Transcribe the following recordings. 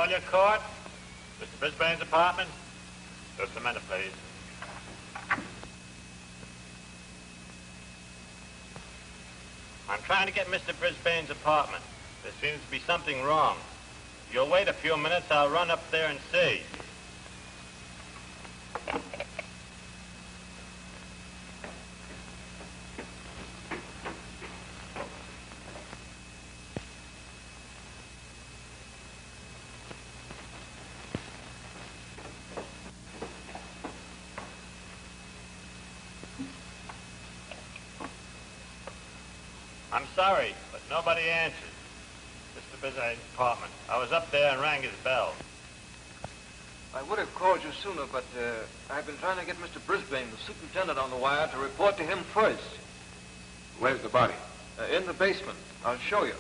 Magnolia Court, Mr. Brisbane's apartment. Just a minute, please. I'm trying to get Mr. Brisbane's apartment. There seems to be something wrong. If you'll wait a few minutes, I'll run up there and see. I'm sorry, but nobody answered. Mr. Brisbane's apartment. I was up there and rang his bell. I would have called you sooner, but I've been trying to get Mr. Brisbane, the superintendent, on the wire to report to him first. Where's the body? In the basement. I'll show you.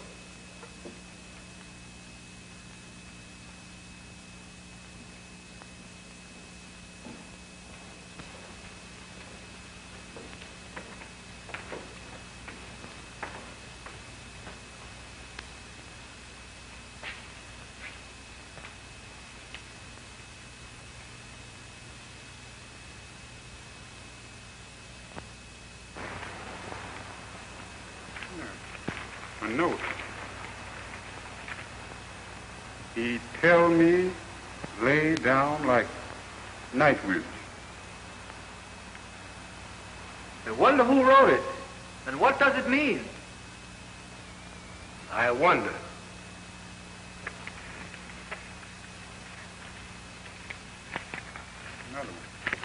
A note. He tell me lay down like night wind. I wonder who wrote it, and what does it mean? I wonder. Another one.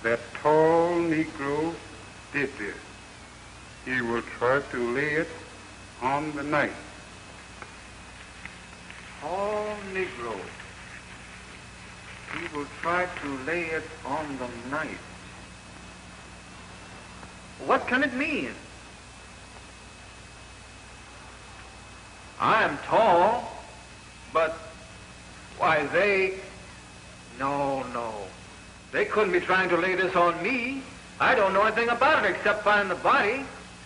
That tall Negro did this. He will try to lay it on the night. Tall Negro. He will try to lay it on the night. What can it mean? I'm tall, but why No. They couldn't be trying to lay this on me. I don't know anything about it except finding the body.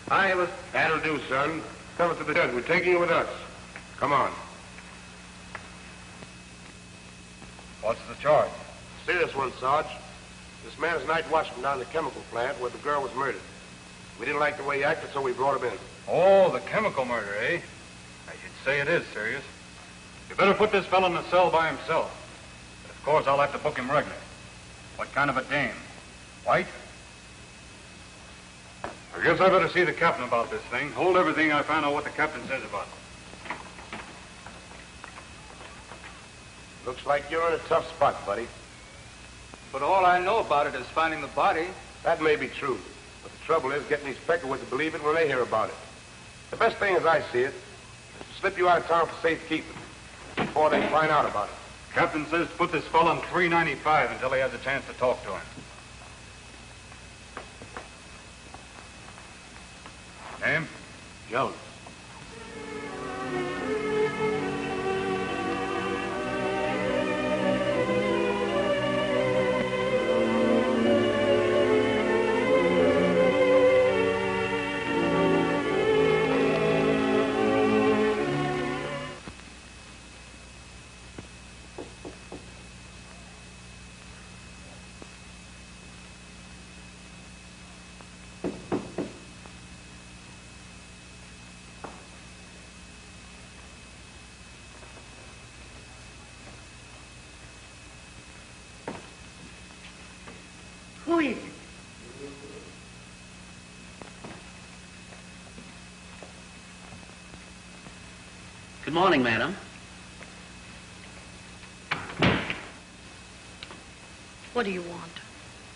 That'll do, son. Come to the judge. We're taking you with us. Come on. What's the charge? See this one, Sarge. This man's night watchman down the chemical plant where the girl was murdered. We didn't like the way he acted, so we brought him in. Oh, the chemical murder, eh? I should say it is serious. You better put this fellow in the cell by himself. But of course, I'll have to book him regular. What kind of a dame? White? I guess I better see the captain about this thing. Hold everything I find out what the captain says about it. Looks like you're in a tough spot, buddy. But all I know about it is finding the body. That may be true. But the trouble is getting these Peckerwoods to believe it when they hear about it. The best thing, as I see it, slip you out of town for safekeeping before they find out about it. Captain says to put this fellow on 395 until he has a chance to talk to him. Name? Jones. Who is it? Good morning, madam. What do you want?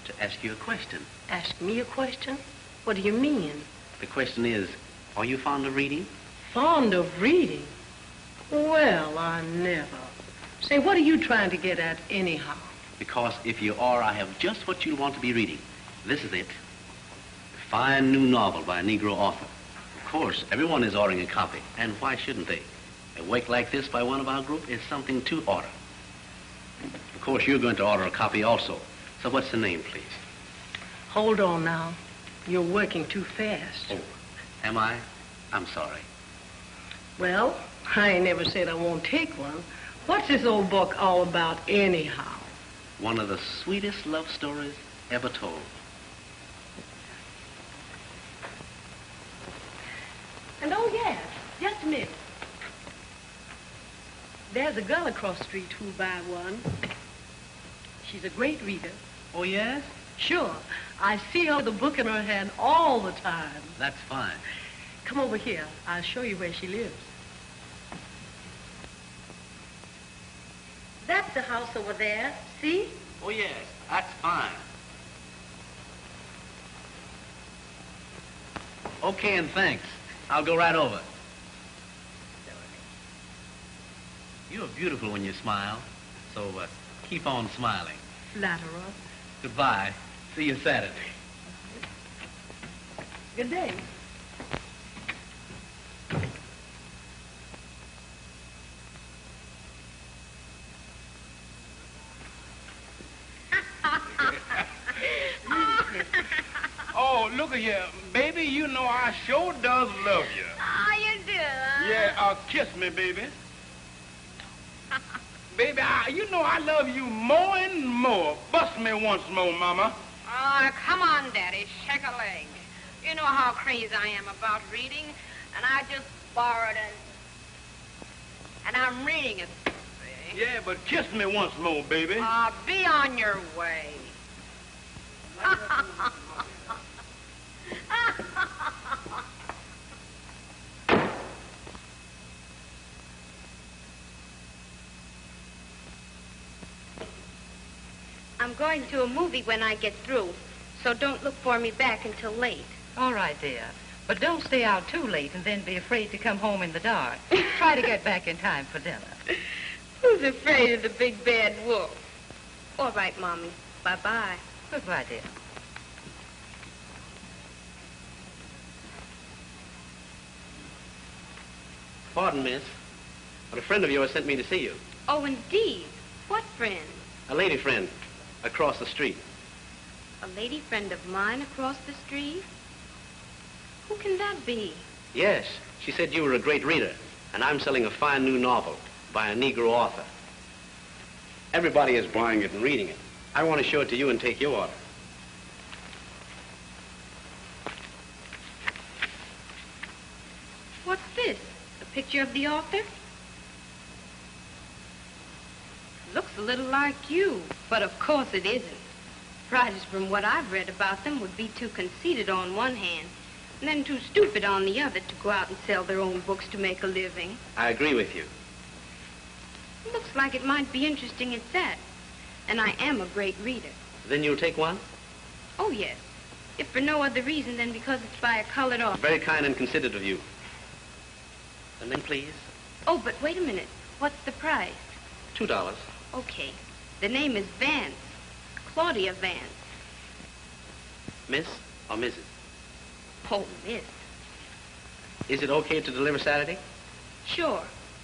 To ask you a question. Ask me a question? What do you mean? The question is, are you fond of reading? Fond of reading? Well, I never. Say, what are you trying to get at anyhow? Because if you are, I have just what you want to be reading. This is it. A fine new novel by a Negro author. Of course, everyone is ordering a copy, and why shouldn't they? A work like this by one of our group is something to order. Of course, you're going to order a copy also. So what's the name, please? Hold on now. You're working too fast. Oh, am I? I'm sorry. Well, I ain't never said I won't take one. What's this old book all about anyhow? One of the sweetest love stories ever told. And oh, yes, just a minute. There's a girl across the street who'll buy one. She's a great reader. Oh, yes? Sure. I see her with a book in her hand all the time. That's fine. Come over here. I'll show you where she lives. That's the house over there. See? Oh, yes, that's fine. Okay, and thanks. I'll go right over. You're beautiful when you smile, so keep on smiling. Flatterer. Goodbye. See you Saturday. Good day. Oh, look at here. Baby, you know I sure does love you. Oh, you do, huh? Yeah, kiss me, baby. Baby, you know I love you more and more. Bust me once more, Mama. Oh, come on, Daddy. Shake a leg. You know how crazy I am about reading, and I just borrowed it. And I'm reading it. See? Yeah, but kiss me once more, baby. Be on your way. I'm going to a movie when I get through, so don't look for me back until late. All right, dear. But don't stay out too late and then be afraid to come home in the dark. Try to get back in time for dinner. Who's afraid of the big bad wolf? All right, Mommy. Bye-bye. Goodbye, dear. Pardon, miss, but a friend of yours sent me to see you. Oh, indeed. What friend? A lady friend across the street. A lady friend of mine across the street? Who can that be? Yes, she said you were a great reader, and I'm selling a fine new novel by a Negro author. Everybody is buying it and reading it. I want to show it to you and take your order. What's this? A picture of the author? Looks a little like you, but of course it isn't. Writers, from what I've read about them, would be too conceited on one hand, and then too stupid on the other to go out and sell their own books to make a living. I agree with you. Looks like it might be interesting at that. And I am a great reader. Then you'll take one? Oh, yes. If for no other reason than because it's by a colored author. Very kind and considerate of you. And then, please. Oh, but wait a minute. What's the price? $2. Okay. The name is Vance. Claudia Vance. Miss or Mrs.? Oh, Miss. Is it okay to deliver Saturday? Sure.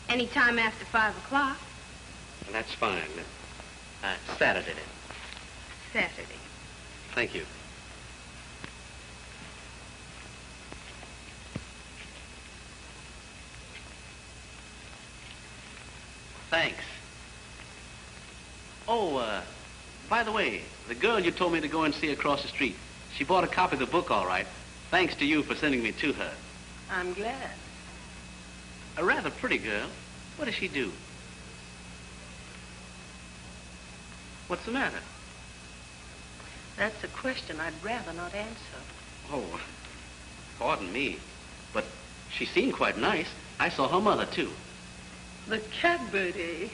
Any time after 5 o'clock. Well, that's fine. Saturday then. Saturday. Thank you. Thanks. Oh, by the way, the girl you told me to go and see across the street, she bought a copy of the book, all right. Thanks to you for sending me to her. I'm glad. A rather pretty girl. What does she do? What's the matter? That's a question I'd rather not answer. Oh, pardon me, but she seemed quite nice. I saw her mother, too. The catbird, eh?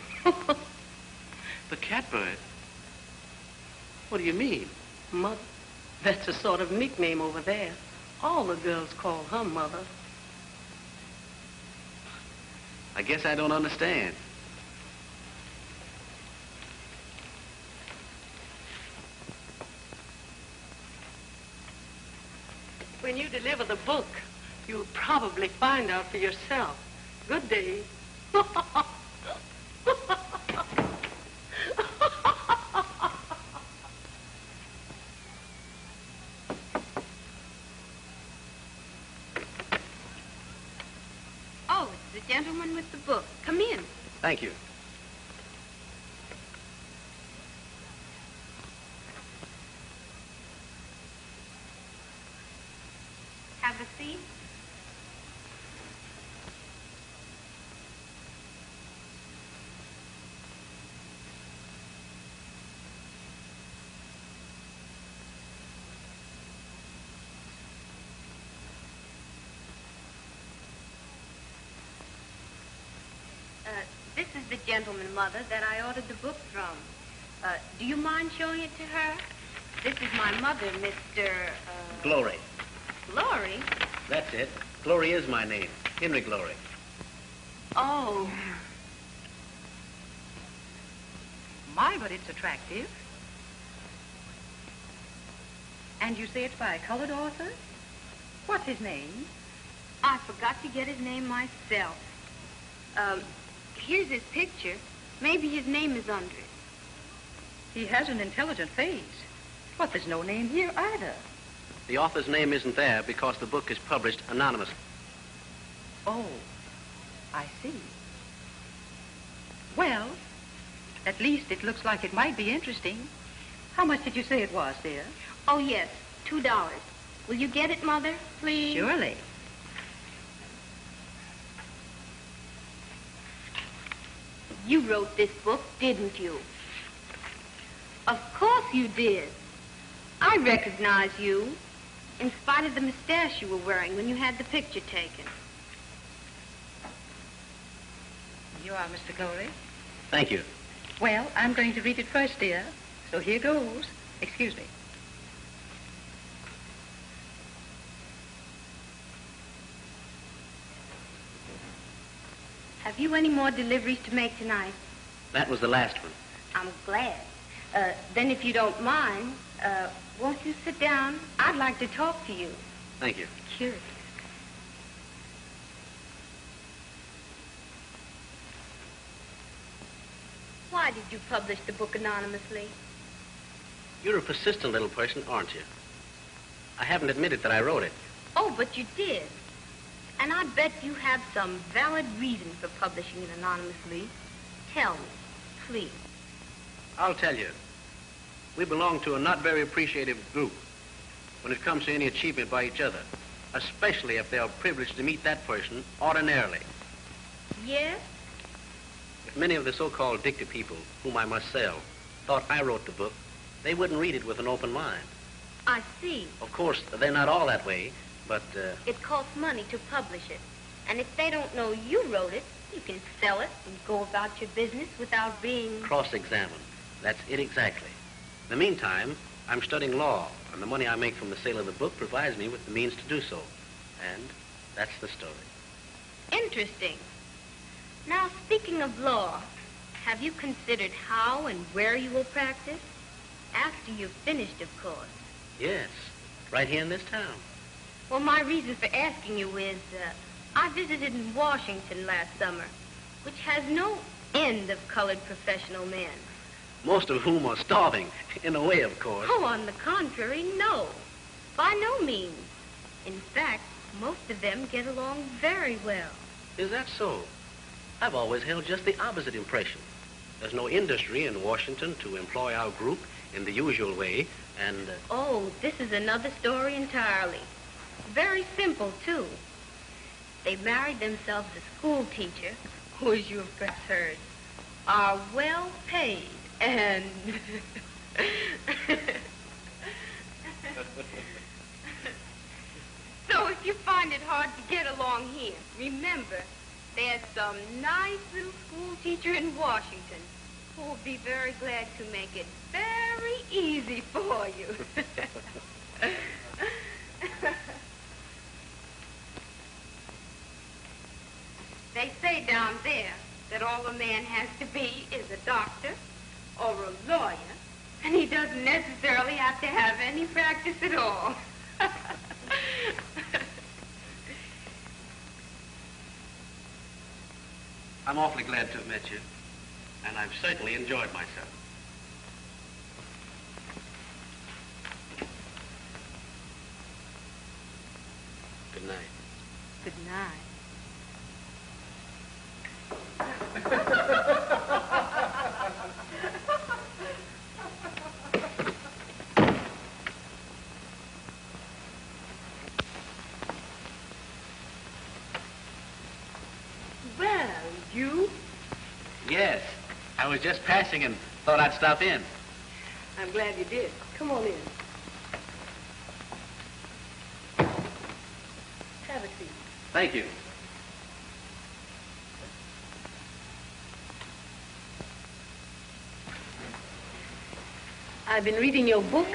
The catbird? What do you mean? Mother. That's a sort of nickname over there. All the girls call her mother. I guess I don't understand. When you deliver the book, you'll probably find out for yourself. Good day. Oh, it's the gentleman with the book. Come in. Thank you. Have a seat. This is the gentleman, Mother, that I ordered the book from. Do you mind showing it to her? This is my mother, Mr. Glory. Glory? That's it. Glory is my name. Henry Glory. Oh. My, but it's attractive. And you say it's by a colored author? What's his name? I forgot to get his name myself. Here's his picture. Maybe his name is under it. He has an intelligent face. But there's no name here either. The author's name isn't there because the book is published anonymously. Oh, I see. Well, at least it looks like it might be interesting. How much did you say it was, dear? Oh, yes, $2. Will you get it, Mother, please? Surely. You wrote this book, didn't you? Of course you did. I recognize you, in spite of the mustache you were wearing when you had the picture taken. You are Mr. Glory? Thank you. Well, I'm going to read it first, dear. So here goes. Excuse me. Have you any more deliveries to make tonight? That was the last one. I'm glad. Then if you don't mind, won't you sit down? I'd like to talk to you. Thank you. Curious. Why did you publish the book anonymously? You're a persistent little person, aren't you? I haven't admitted that I wrote it. Oh, but you did. And I bet you have some valid reason for publishing it anonymously. Tell me, please. I'll tell you. We belong to a not very appreciative group when it comes to any achievement by each other, especially if they are privileged to meet that person ordinarily. Yes? If many of the so-called dictator people, whom I must sell, thought I wrote the book, they wouldn't read it with an open mind. I see. Of course, they're not all that way, but, It costs money to publish it. And if they don't know you wrote it, you can sell it and go about your business without being... cross-examined. That's it exactly. In the meantime, I'm studying law, and the money I make from the sale of the book provides me with the means to do so. And that's the story. Interesting. Now, speaking of law, have you considered how and where you will practice? After you've finished, of course. Yes, right here in this town. Well, my reason for asking you is, I visited in Washington last summer, which has no end of colored professional men. Most of whom are starving, in a way, of course. Oh, on the contrary, no. By no means. In fact, most of them get along very well. Is that so? I've always held just the opposite impression. There's no industry in Washington to employ our group in the usual way, and... Oh, this is another story entirely. Very simple, too. They married themselves a school teacher, who, as you have perhaps heard, are well paid and... So if you find it hard to get along here, remember, there's some nice little school teacher in Washington who will be very glad to make it very easy for you. They say down there that all a man has to be is a doctor or a lawyer, and he doesn't necessarily have to have any practice at all. I'm awfully glad to have met you, and I've certainly enjoyed myself. Good night. Good night. Well, you? Yes, I was just passing and thought I'd stop in. I'm glad you did. Come on in. Have a seat. Thank you. I've been reading your book,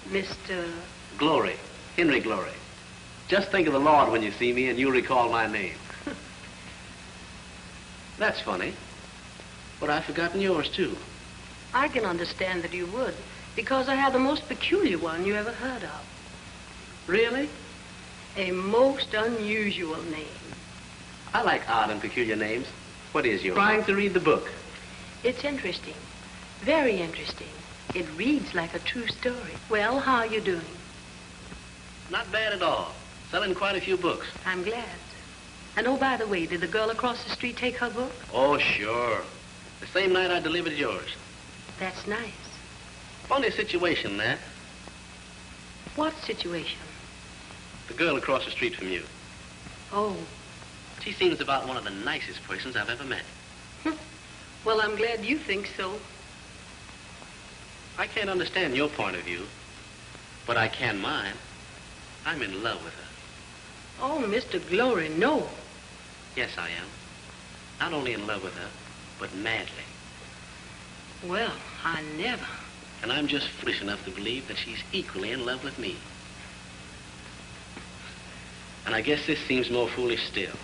Mr. Glory, Henry Glory. Just think of the Lord when you see me and you'll recall my name. That's funny. But I've forgotten yours, too. I can understand that you would, because I have the most peculiar one you ever heard of. Really? A most unusual name. I like odd and peculiar names. What is yours? Trying to read the book. It's interesting. Very interesting. It reads like a true story. Well, how are you doing? Not bad at all. Selling quite a few books. I'm glad. And oh, by the way, did the girl across the street take her book? Oh, sure. The same night I delivered yours. That's nice. Funny situation, that. What situation? The girl across the street from you. Oh. She seems about one of the nicest persons I've ever met. Well, I'm glad you think so. I can't understand your point of view, but I can mine. I'm in love with her. Oh, Mr. Glory, no. Yes, I am. Not only in love with her, but madly. Well, I never. And I'm just foolish enough to believe that she's equally in love with me. And I guess this seems more foolish still.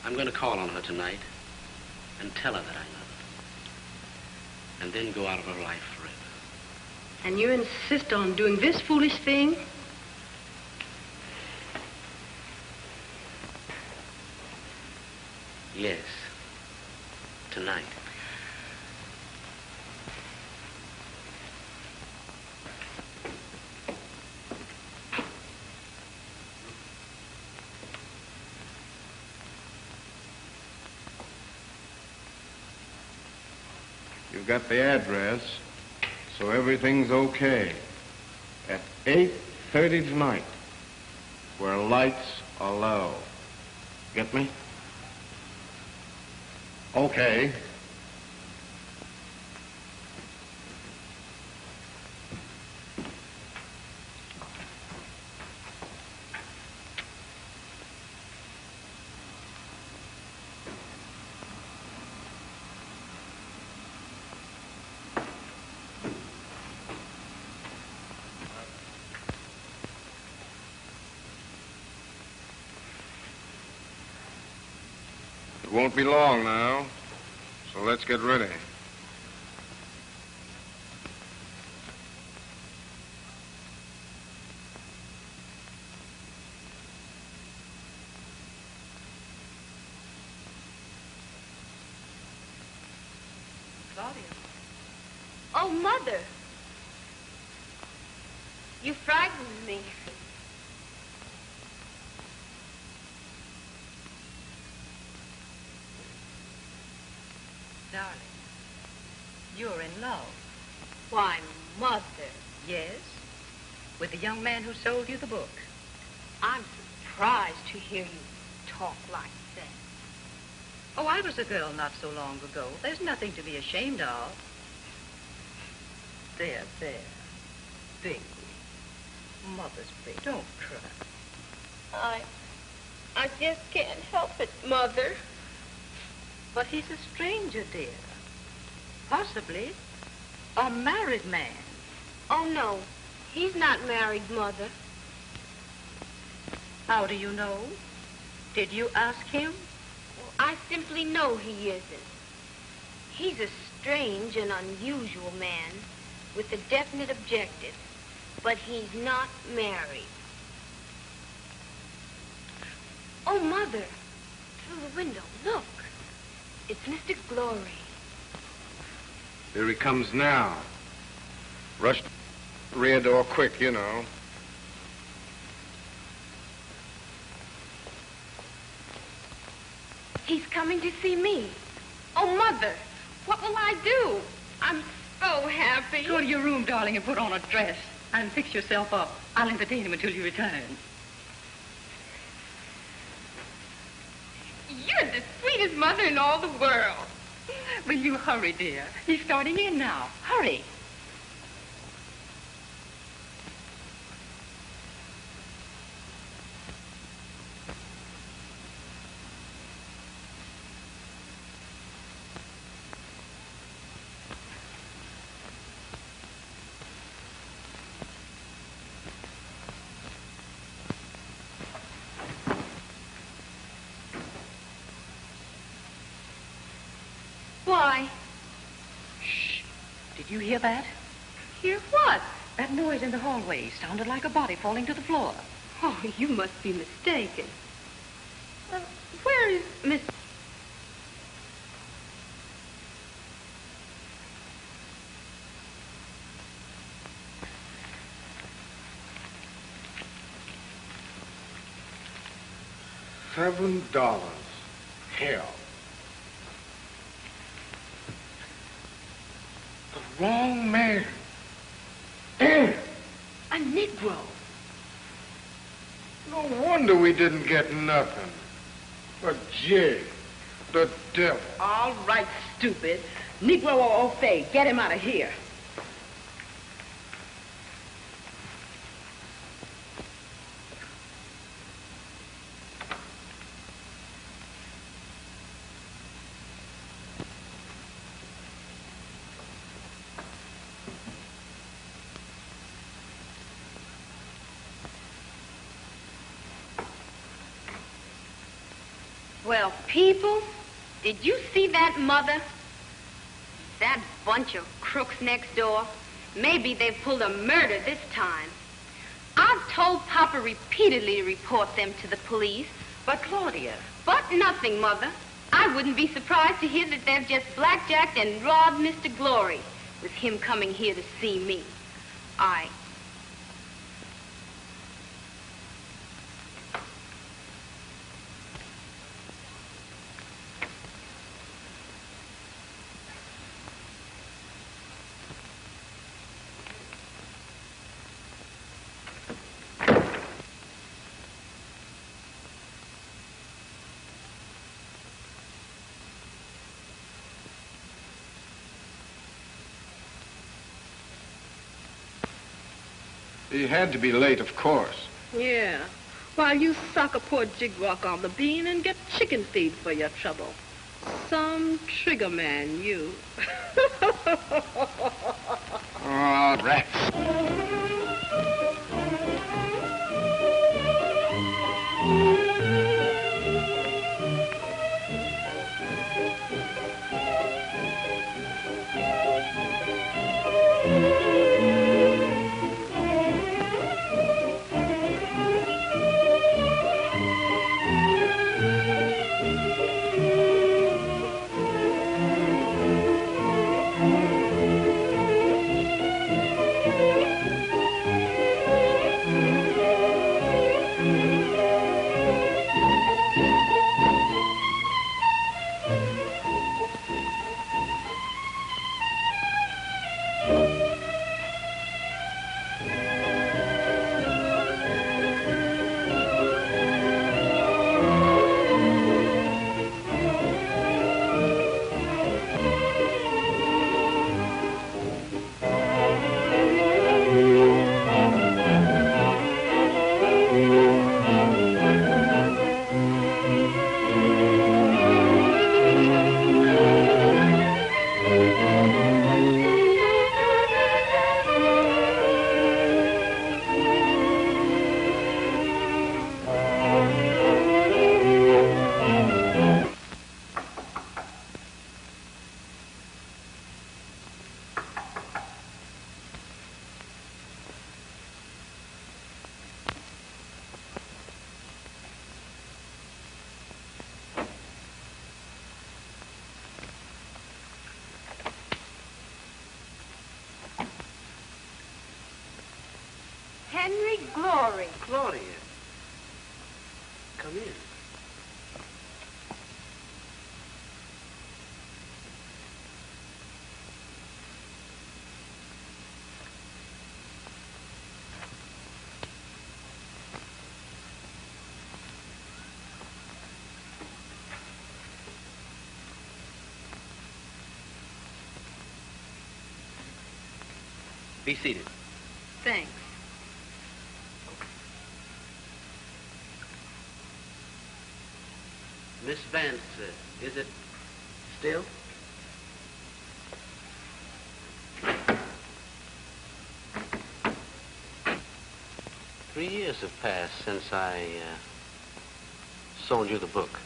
I'm going to call on her tonight and tell her that I love her. And then go out of her life forever. And you insist on doing this foolish thing? Yes. Tonight. You've got the address, so everything's okay. At 8:30 tonight, where lights are low. Get me? Okay. It won't be long now, so let's get ready. Claudia. Oh, Mother. You frightened me. Darling, you're in love. Why, Mother. Yes? With the young man who sold you the book. I'm surprised to hear you talk like that. Oh, I was a girl not so long ago. There's nothing to be ashamed of. There, baby. Mother's baby. Don't cry. I just can't help it, Mother. But he's a stranger, dear. Possibly a married man. Oh, no. He's not married, Mother. How do you know? Did you ask him? Well, I simply know he isn't. He's a strange and unusual man with a definite objective, but he's not married. Oh, Mother, through the window, look. It's Mr. Glory. Here he comes now. Rush the rear door quick, you know. He's coming to see me. Oh, Mother, what will I do? I'm so happy. Go to your room, darling, and put on a dress. And fix yourself up. I'll entertain him until you return. You're the sweetest mother in all the world. Will you hurry, dear? He's starting in now. Hurry. Why? Shh. Did you hear that? Hear what? That noise in the hallway sounded like a body falling to the floor. Oh, you must be mistaken. Where is Miss... $7. Hell. The wrong man. A Negro. No wonder we didn't get nothing. But Jay, the devil. All right, stupid. Negro or au fait, get him out of here. Well, people, did you see that, Mother? That bunch of crooks next door? Maybe they pulled a murder this time. I've told Papa repeatedly to report them to the police. But, Claudia... But nothing, Mother. I wouldn't be surprised to hear that they've just blackjacked and robbed Mr. Glory with him coming here to see me. He had to be late, of course. Yeah. While you sock a poor jigwalk on the bean and get chicken feed for your trouble. Some trigger man, you. Oh, rats. glory. Claudia. Come in. Be seated. Thanks. Miss Vance, is it still? Three years have passed since I sold you the book.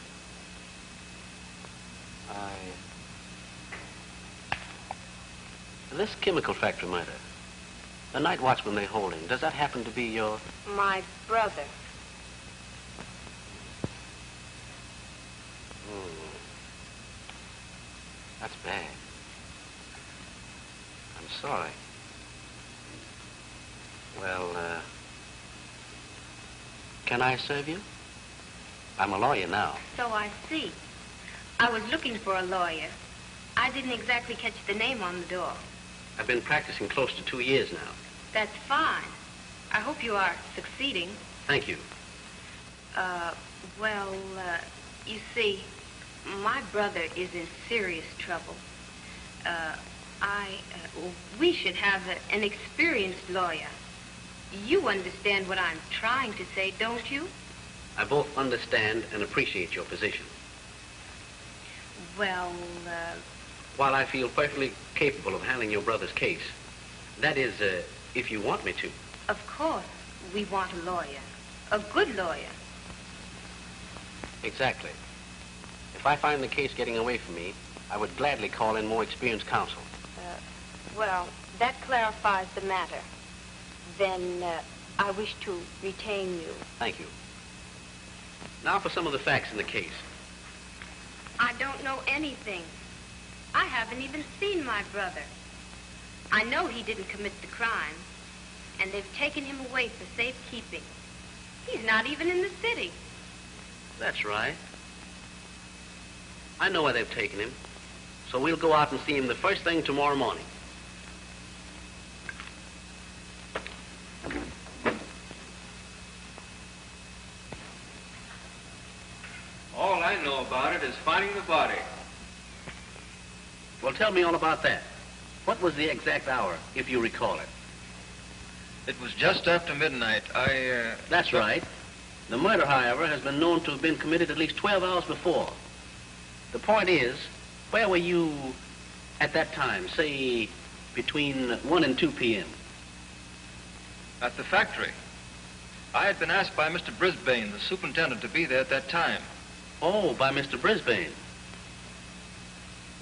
This chemical factory murder, the night watchman they're holding, does that happen to be your... My brother. That's bad. I'm sorry. Well, can I serve you? I'm a lawyer now. So I see. I was looking for a lawyer. I didn't exactly catch the name on the door. I've been practicing close to 2 years now. That's fine. I hope you are succeeding. Thank you. You see, my brother is in serious trouble. We should have an experienced lawyer. You understand what I'm trying to say, don't you? I both understand and appreciate your position. While I feel perfectly capable of handling your brother's case, that is, if you want me to. Of course, we want a lawyer. A good lawyer. Exactly. If I find the case getting away from me, I would gladly call in more experienced counsel. That clarifies the matter. Then I wish to retain you. Thank you. Now for some of the facts in the case. I don't know anything. I haven't even seen my brother. I know he didn't commit the crime, and they've taken him away for safekeeping. He's not even in the city. That's right. I know where they've taken him, so we'll go out and see him the first thing tomorrow morning. All I know about it is finding the body. Well, tell me all about that. What was the exact hour, if you recall it? It was just after midnight. That's right. The murder, however, has been known to have been committed at least 12 hours before. The point is, where were you at that time, say, between 1 and 2 p.m.? At the factory. I had been asked by Mr. Brisbane, the superintendent, to be there at that time. Oh, by Mr. Brisbane.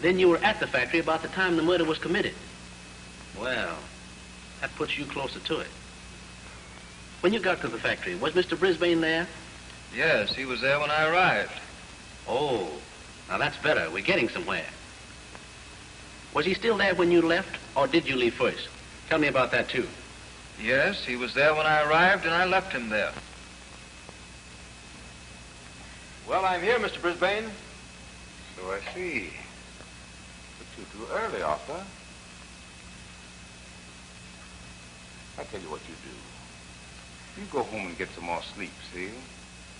Then you were at the factory about the time the murder was committed. Well, that puts you closer to it. When you got to the factory, was Mr. Brisbane there? Yes, he was there when I arrived. Oh, now that's better. We're getting somewhere. Was he still there when you left, or did you leave first? Tell me about that, too. Yes, he was there when I arrived, and I left him there. Well, I'm here, Mr. Brisbane. So I see. But you're too early, Arthur. I'll tell you what you do. You go home and get some more sleep, see?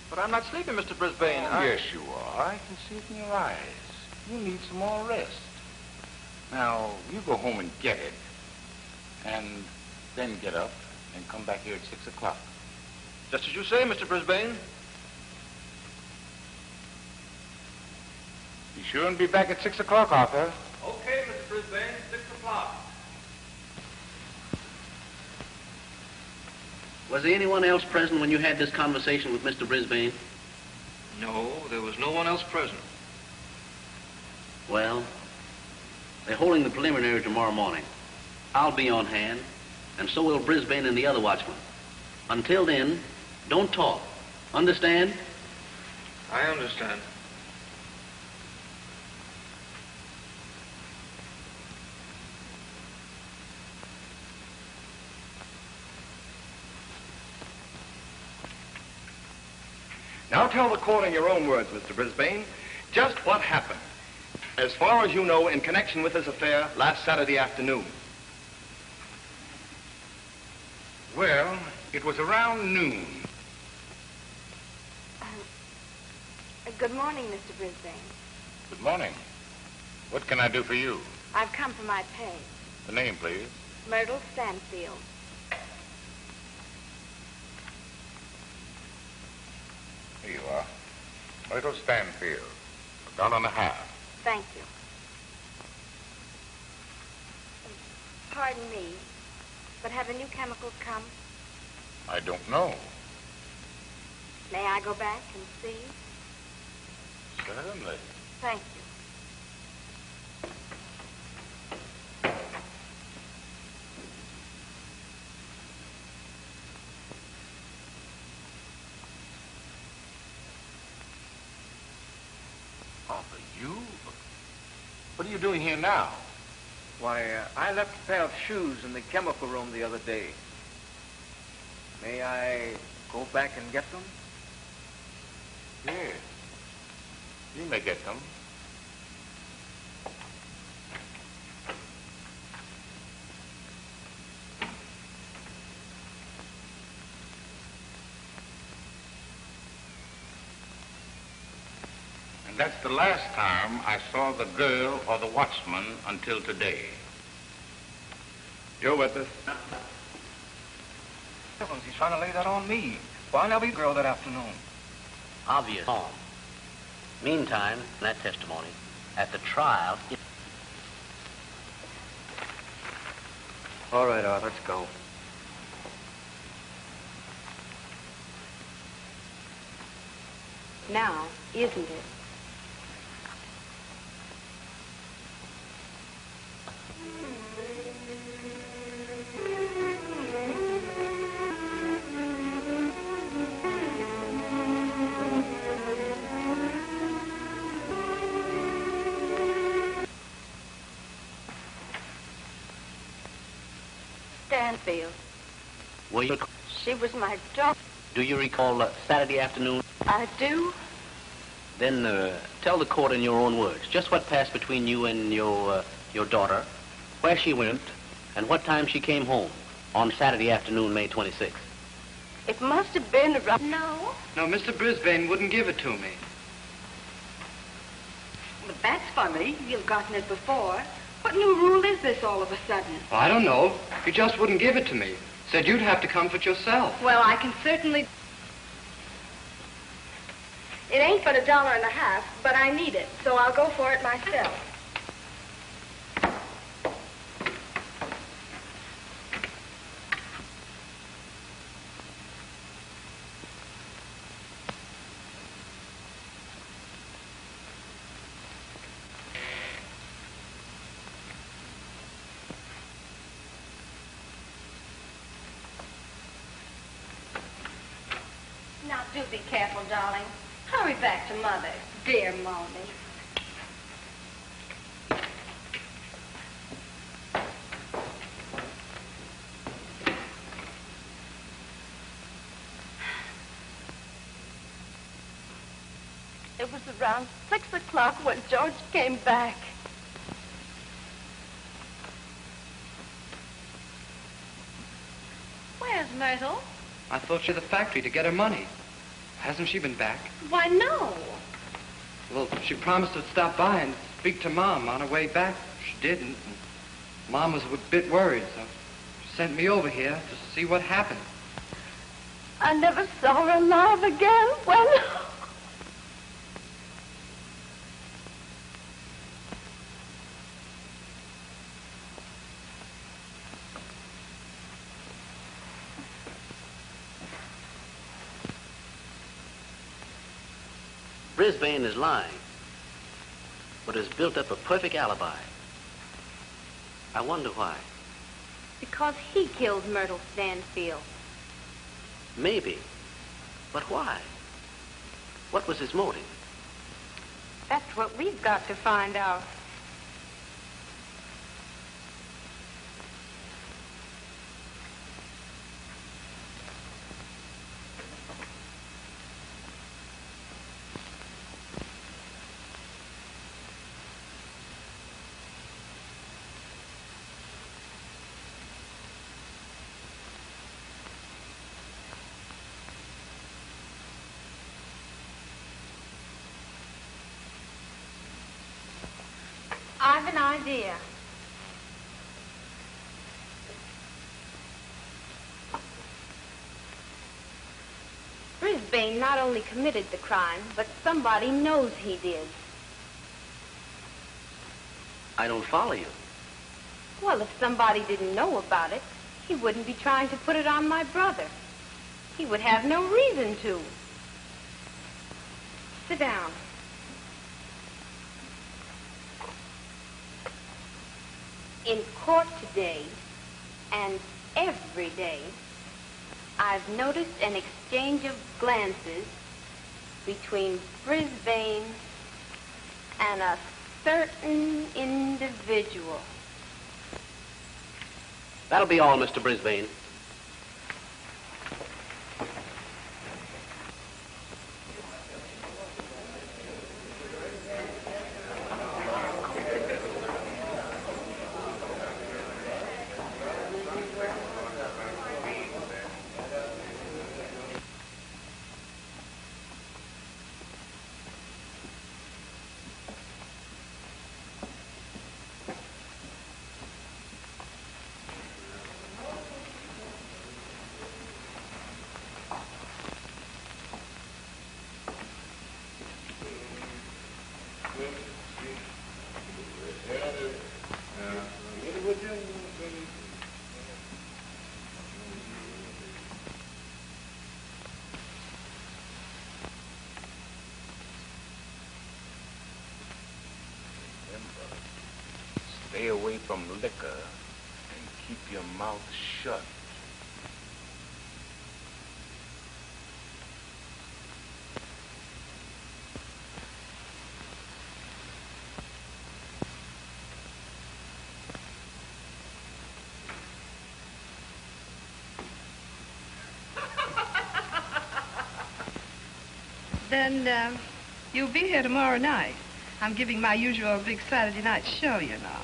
But I'm not sleeping, Mr. Brisbane. Yes, you are. I can see it in your eyes. You need some more rest. Now, you go home and get it. And then get up and come back here at 6 o'clock. Just as you say, Mr. Brisbane. Be sure and be back at 6 o'clock, Arthur. Okay, Mr. Brisbane, 6 o'clock. Was there anyone else present when you had this conversation with Mr. Brisbane? No, there was no one else present. Well, they're holding the preliminary tomorrow morning. I'll be on hand, and so will Brisbane and the other watchman. Until then, don't talk. Understand? I understand. Now tell the court in your own words, Mr. Brisbane, just what happened, as far as you know, in connection with this affair last Saturday afternoon. Well, it was around noon. Good morning, Mr. Brisbane. Good morning. What can I do for you? I've come for my pay. The name, please. Myrtle Stanfield. Here you are. Micheaux Stanfield. $1.50. Thank you. Pardon me, but have the new chemicals come? I don't know. May I go back and see? Certainly. Thank you. Arthur, you? What are you doing here now? Why, I left a pair of shoes in the chemical room the other day. May I go back and get them? Yes. You may get them. And that's the last time I saw the girl or the watchman until today. Your witness. He's trying to lay that on me. Why not be girl that afternoon? Obvious harm. Meantime, that testimony, at the trial... All right, Art, let's go. Now, isn't it? Stanfield. Were you... She was my daughter. Do you recall Saturday afternoon? I do. Then tell the court in your own words just what passed between you and your daughter, where she went, and what time she came home on Saturday afternoon, May 26th. It must have been around... No. No, Mr. Brisbane wouldn't give it to me. But that's funny. You've gotten it before. What new rule is this all of a sudden? Well, I don't know. He just wouldn't give it to me. Said you'd have to come for it yourself. Well, I can certainly... It ain't but $1.50, but I need it, so I'll go for it myself. Now, do be careful, darling. Hurry back to Mother. Dear Moni. It was around 6 o'clock when George came back. Where's Myrtle? I thought she was at the factory to get her money. Hasn't she been back? Why, no. Well, she promised to stop by and speak to Mom on her way back. She didn't. And Mom was a bit worried, so she sent me over here to see what happened. I never saw her alive again. When... Brisbane is lying, but has built up a perfect alibi. I wonder why. Because he killed Myrtle Stanfield. Maybe, but why? What was his motive? That's what we've got to find out. I've an idea. Brisbane not only committed the crime, but somebody knows he did. I don't follow you. Well, if somebody didn't know about it, he wouldn't be trying to put it on my brother. He would have no reason to. Sit down. In court today, and every day, I've noticed an exchange of glances between Brisbane and a certain individual. That'll be all, Mr. Brisbane. Stay away from liquor and keep your mouth shut. Then, you'll be here tomorrow night. I'm giving my usual big Saturday night show, you know.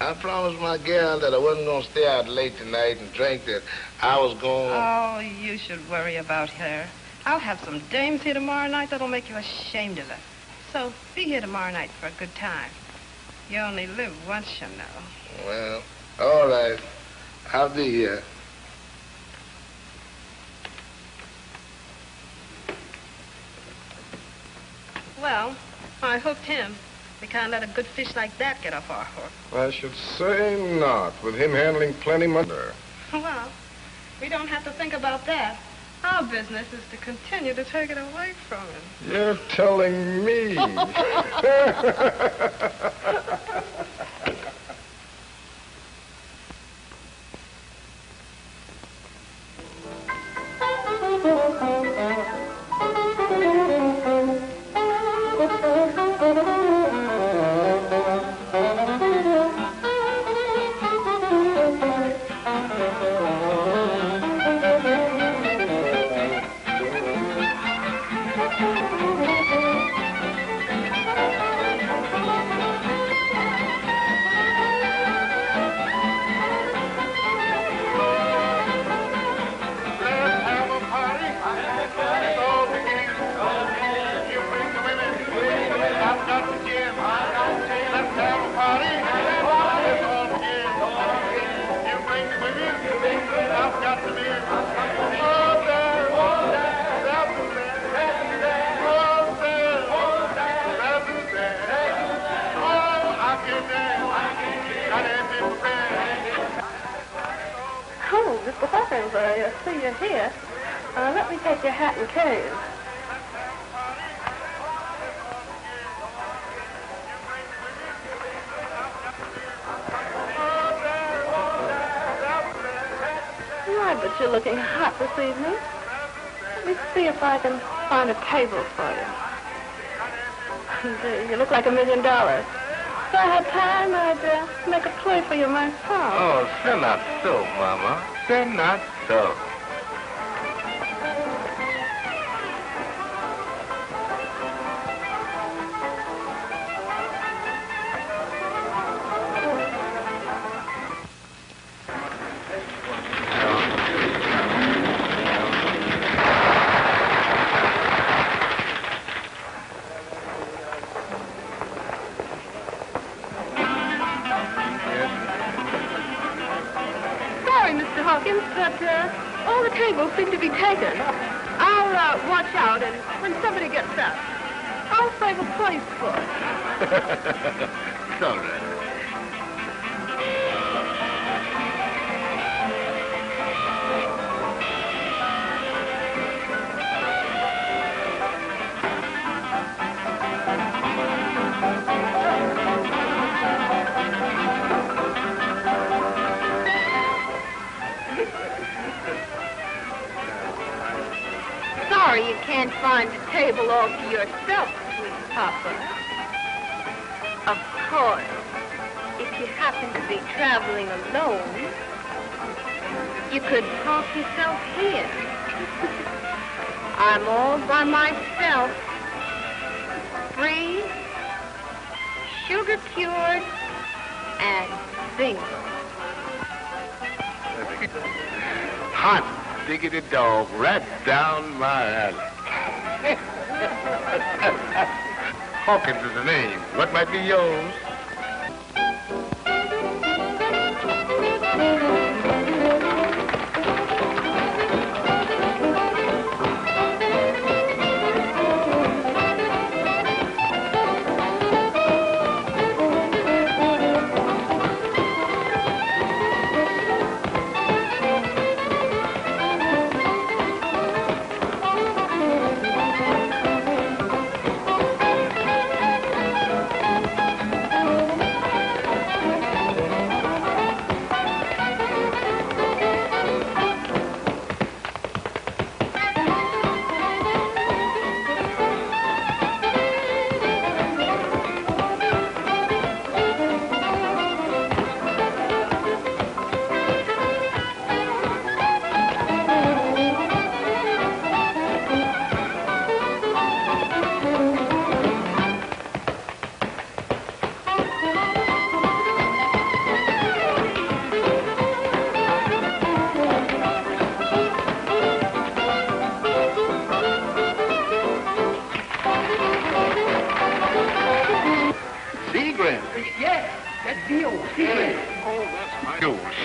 I promised my gal that I wasn't going to stay out late tonight and drink, that I was going... Oh, you should worry about her. I'll have some dames here tomorrow night that'll make you ashamed of her. So, be here tomorrow night for a good time. You only live once, you know. Well, all right. I'll be here. Well, I hooked him. We can't let a good fish like that get off our hook. I should say not, with him handling plenty money. Well, we don't have to think about that. Our business is to continue to take it away from him. You're telling me. Mr. Hawkins, I see you're here. Let me take your hat and cane. My, but you're looking hot this evening. Let me see if I can find a table for you. You look like $1 million. If I had time, I'd make a play for you myself. Oh, say not so, Mama. Say not so. but all the tables seem to be taken. I'll watch out, and when somebody gets up, I'll save a place for it. It's all right. Sorry you can't find a table all to yourself, sweet Papa. Of course, if you happen to be traveling alone, you could park yourself here. I'm all by myself, free, sugar-cured, and single. Hot diggity dog, right down my alley. Hawkins is the name. What might be yours?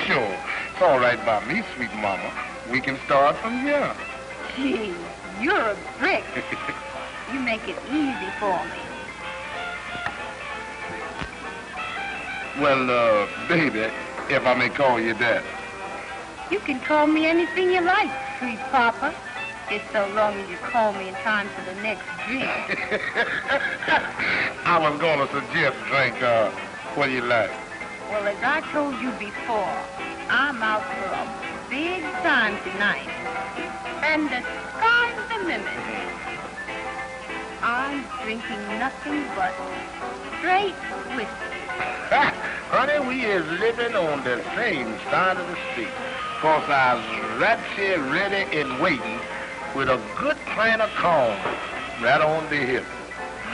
Sure. It's all right by me, sweet mama. We can start from here. Gee, you're a brick. You make it easy for me. Well, baby, if I may call you that. You can call me anything you like, sweet Papa. Just so long as you call me in time for the next drink. I was going to suggest drink, what do you like? Well, as I told you before, I'm out for a big time tonight. And the sky's the limit. I'm drinking nothing but straight whiskey. Honey, we is living on the same side of the street. 'Cause I was right here ready and waiting with a good pint of corn right on the hip.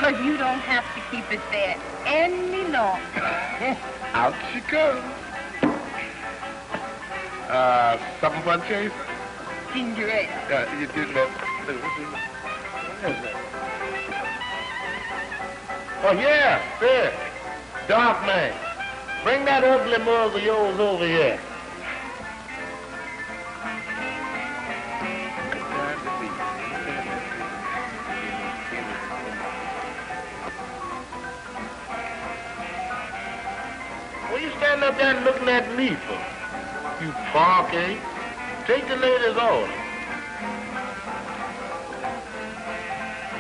But you don't have to keep it there any longer. Out she goes. Something for a chase? Ginger ale. You did that. What is that? Oh, yeah, there. Dark man. Bring that ugly mug of yours over here. What are you standing up there looking at me for? You park, eh? Take the lady's order.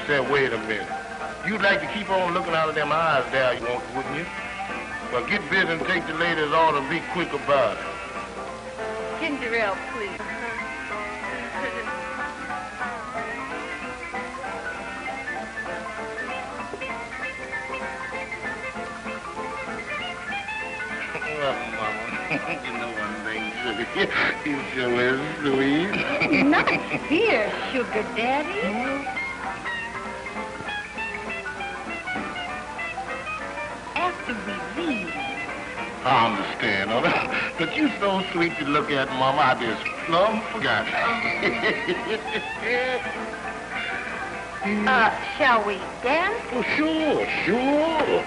Say, wait a minute. You'd like to keep on looking out of them eyes there, wouldn't you? Well, get busy and take the lady's order and be quick about it. Ginger ale, please. You know one thing, sugar. You sure is sweet. Not here, sugar daddy. After we leave. I understand, all right? But you so sweet to look at, Mama, I just plumb forgot. Shall we dance? Oh, sure.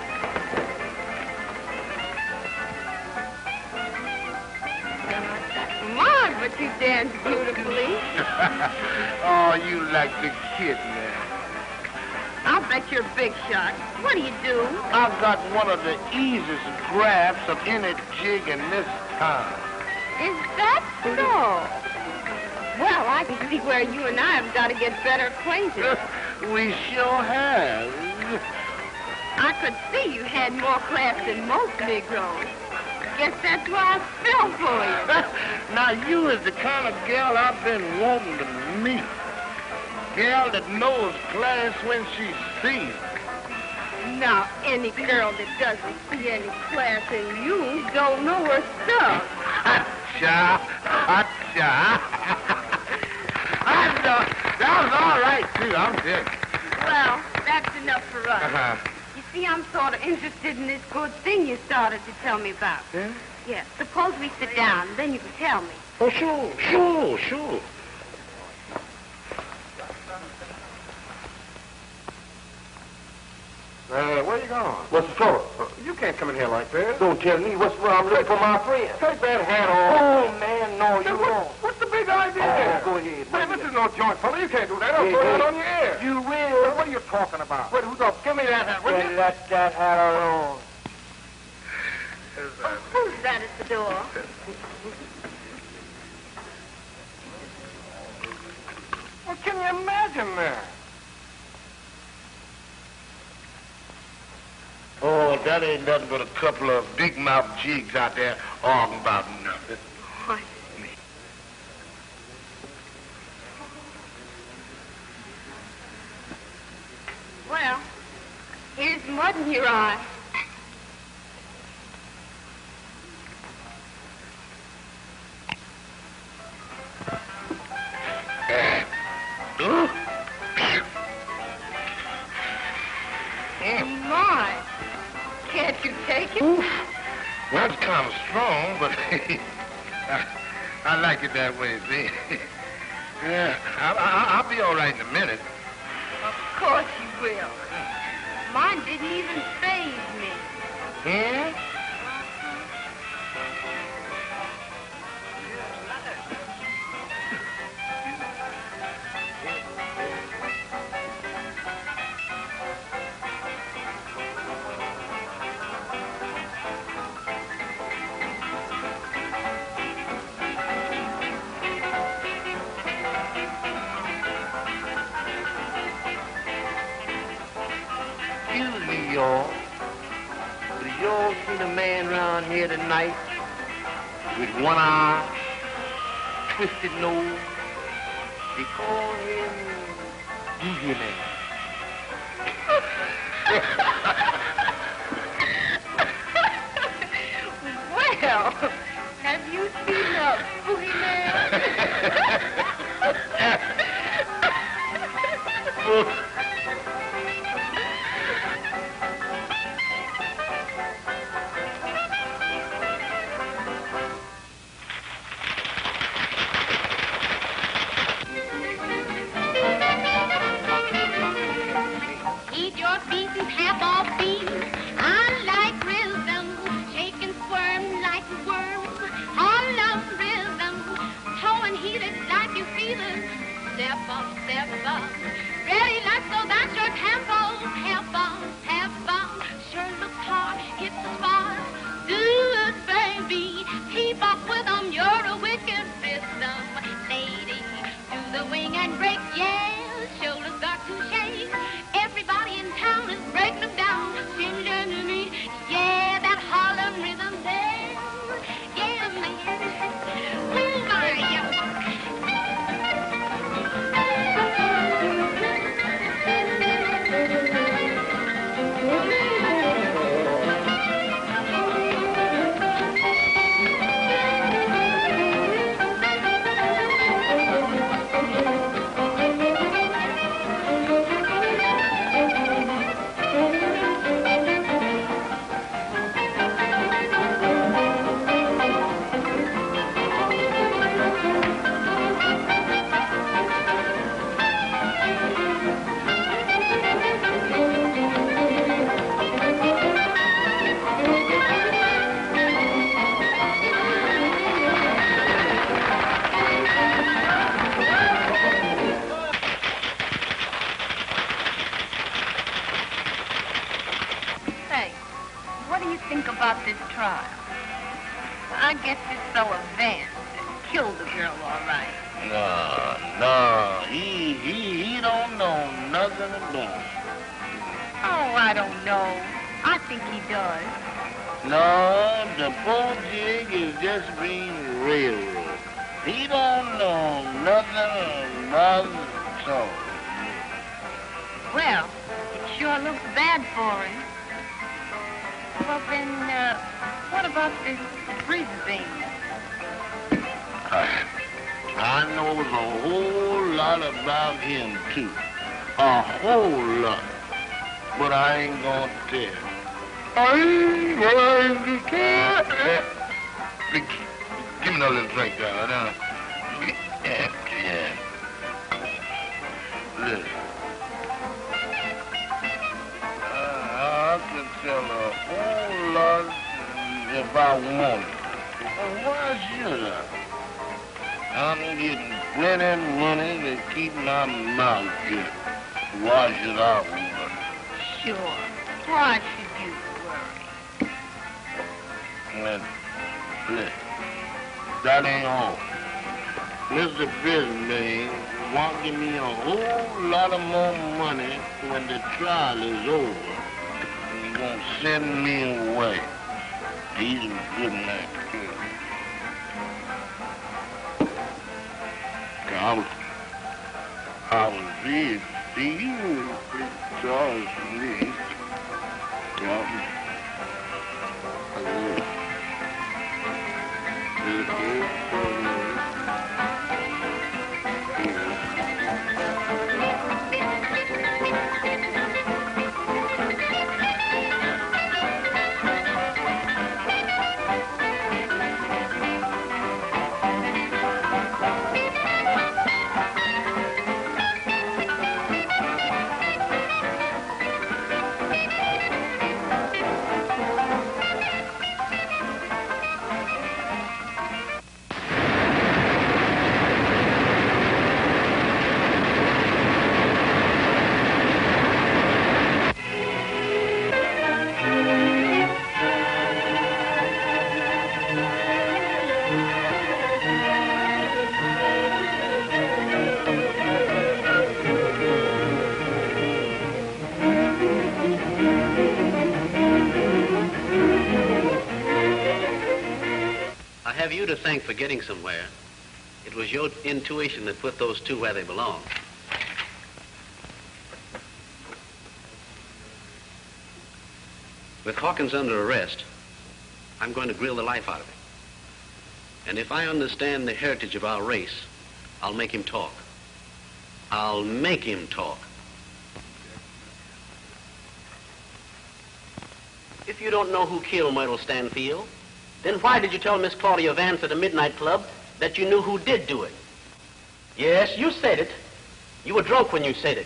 My, but you dance beautifully. Oh, you like the kid, man. I'll bet you're a big shot. What do you do? I've got one of the easiest grabs of any jig in this town. Is that so? Well, I can see where you and I have got to get better acquainted. We sure have. I could see you had more class than most Negroes. Guess that's why I fell for you. Now, you is the kind of girl I've been wanting to meet. Girl that knows class when she sees it. Now, any girl that doesn't see any class in you don't know her stuff. Cha, that was all right, too. I'm good. Well, that's enough for us. You see, I'm sort of interested in this good thing you started to tell me about. Yeah? Yeah. Suppose we sit down, then you can tell me. Oh, sure. Where you going? What's the trouble? You can't come in here like this. Don't tell me what's wrong. I'm looking for my friend. Take that hat off. Oh, man, no, you won't. What's the big idea? Oh, go ahead. Man, this is no joint, fella. You can't do that. I'll throw that on your ear. You will. What are you talking about? Wait, who's up? Give me that hat. Well, let that hat alone. Who's that at the door? What can you imagine there? Oh, that ain't nothing but a couple of big-mouth jigs out there arguing about nothing. What? Well, here's mud in your eye. My. Can't you take it? Oof. Well, it's kind of strong, but I like it that way, see? Yeah, I'll be all right in a minute. Of course you will. Mine didn't even faze me. Hmm? You all seen a man around here tonight with one eye, twisted nose? They call him Boogie Man. Well, have you seen a Boogie Man? Ready, let's go, that's your tempo. Tempo, sure looks hard, hit the spot. Do it, baby, keep up with them, you're a wicked rhythm. Lady, do the wing and break, yeah, shoulders got to shake. Everybody in town is breaking them down. do you think about this trial? I guess this fella Vance killed the girl, all right. No, he don't know nothing about it. Oh, I don't know. I think he does. No, the poor jig is just being railroaded. He don't know nothing about it at all. Well, it sure looks bad for him. Well, then, what about this Brisbane? I knows a whole lot about him, too. A whole lot. But I ain't gonna tell. I ain't going to tell. Give me another little drink, darling. Yeah. Listen. I can tell a whole lot if I wanted. Well, why should I? I'm getting plenty of money to keep my mouth shut. Why should I worry? Sure. Why should you worry? Listen, that ain't all. Mr. Brisbane won't give me a whole lot of more money when the trial is over. He won't send me away. He's a good man. I was reading Charles Lee. I have you to thank for getting somewhere. It was your intuition that put those two where they belong. With Hawkins under arrest, I'm going to grill the life out of him. And if I understand the heritage of our race, I'll make him talk. I'll make him talk. If you don't know who killed Myrtle Stanfield, then why did you tell Miss Claudia Vance at a midnight club that you knew who did do it? Yes, you said it. You were drunk when you said it.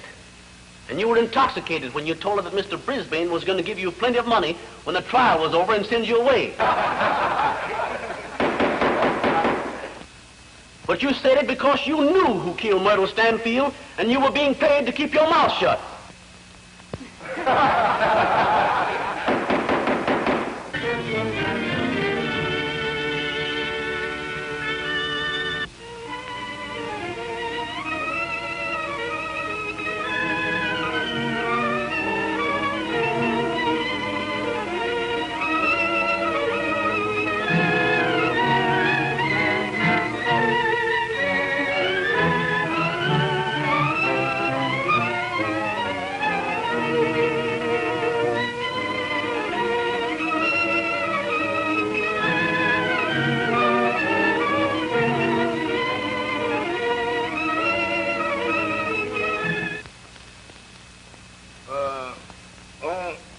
And you were intoxicated when you told her that Mr. Brisbane was going to give you plenty of money when the trial was over and send you away. But you said it because you knew who killed Myrtle Stanfield, and you were being paid to keep your mouth shut.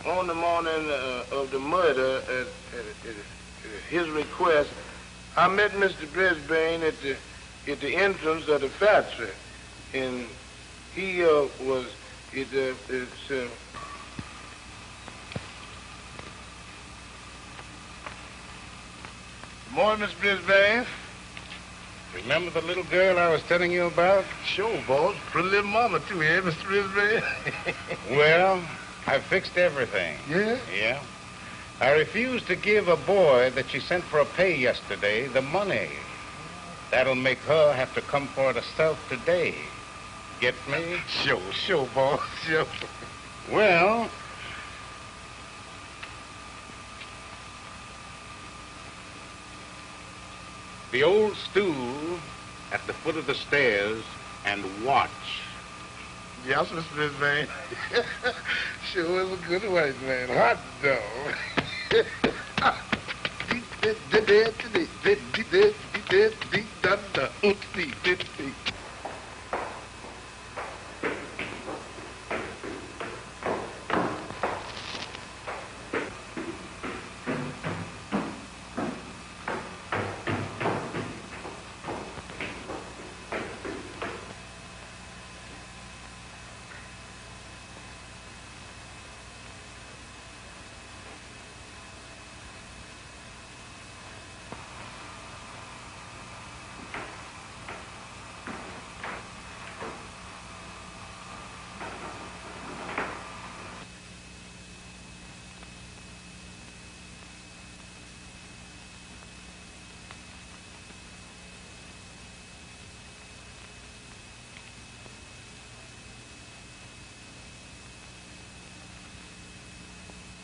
On the morning of the murder, at his request, I met Mr. Brisbane at the entrance of the factory, and he was Morning, Miss Brisbane. Remember the little girl I was telling you about? Sure, boss. Pretty little mama, too, eh, Mr. Brisbane? Well, I fixed everything. Yeah? Yeah. I refused to give a boy that she sent for a pay yesterday the money. That'll make her have to come for it herself today. Get me? Sure, boss, sure. Well, the old stool at the foot of the stairs and watch. Yes, Mr. Brisbane. Sure is a good white man. Hot dog.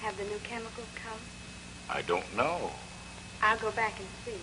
Have the new chemicals come? I don't know. I'll go back and see.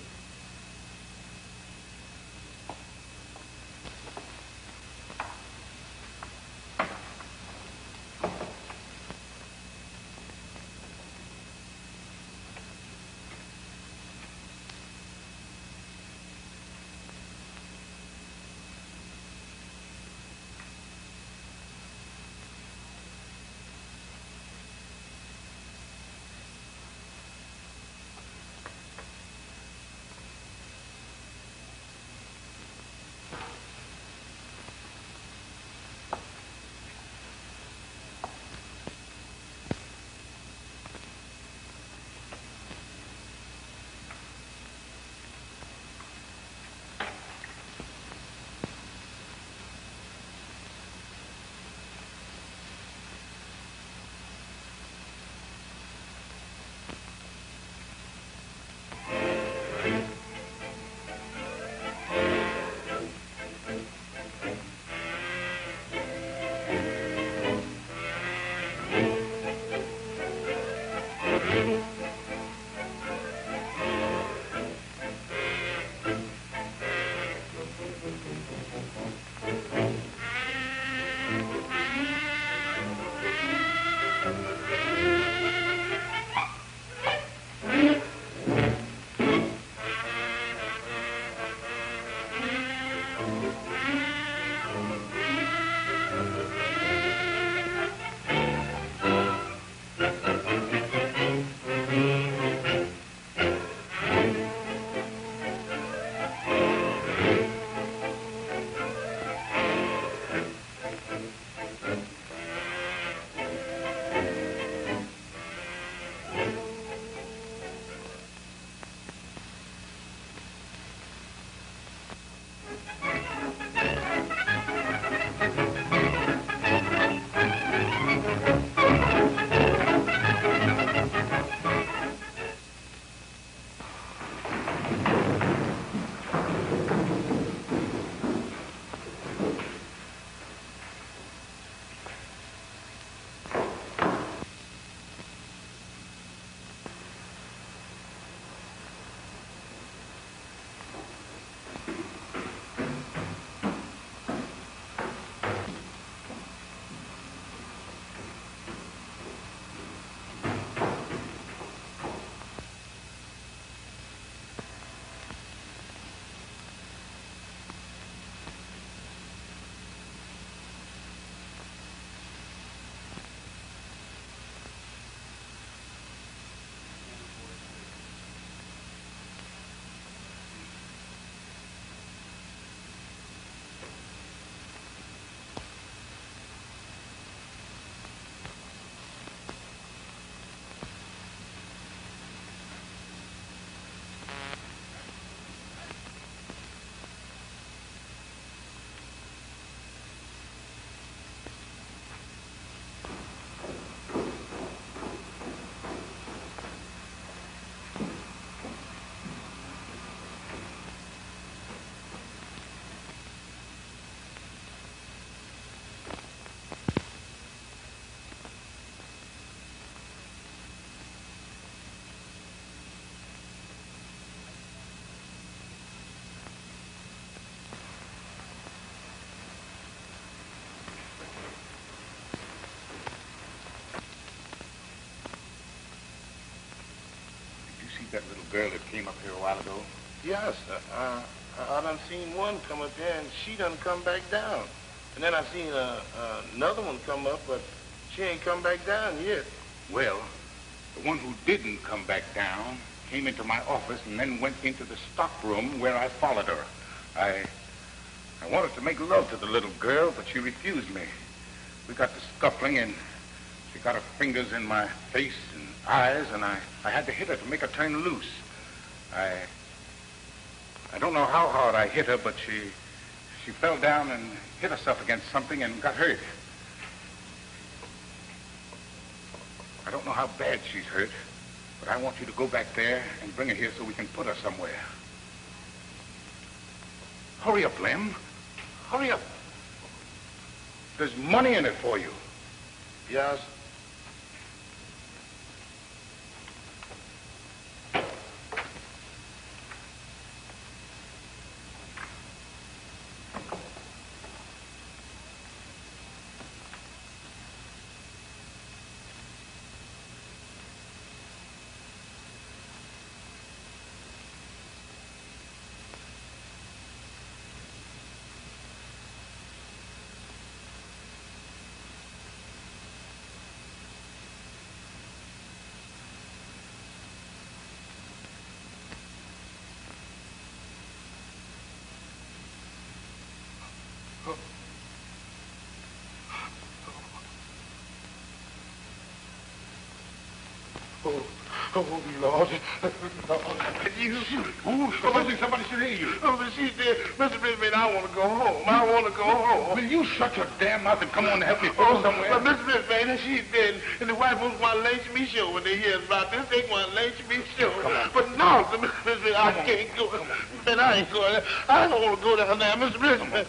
see that little girl that came up here a while ago? Yes, I done seen one come up there, and she done come back down. And then I seen another one come up, but she ain't come back down yet. Well, the one who didn't come back down came into my office and then went into the stock room where I followed her. I wanted to make love to the little girl, but she refused me. We got to scuffling, and she got her fingers in my face and eyes, and I had to hit her to make her turn loose. I don't know how hard I hit her, but she fell down and hit herself against something and got hurt. I don't know how bad she's hurt, but I want you to go back there and bring her here so we can put her somewhere. Hurry up, Lem. Hurry up. There's money in it for you. Yes. Oh, Lord. You. Somebody should hear you. Oh, but she did. Mr. Brisbane, I want to go home. I want to go home. Will you shut your damn mouth and come on and help me go somewhere? But Mr. Brisbane, she did. And the white folks want to lynch me sure when they hear about this. They want to lynch me sure. But no, Mr. Brisbane, I can't go. Man, I ain't going. I don't want to go down there, Mr. Brisbane.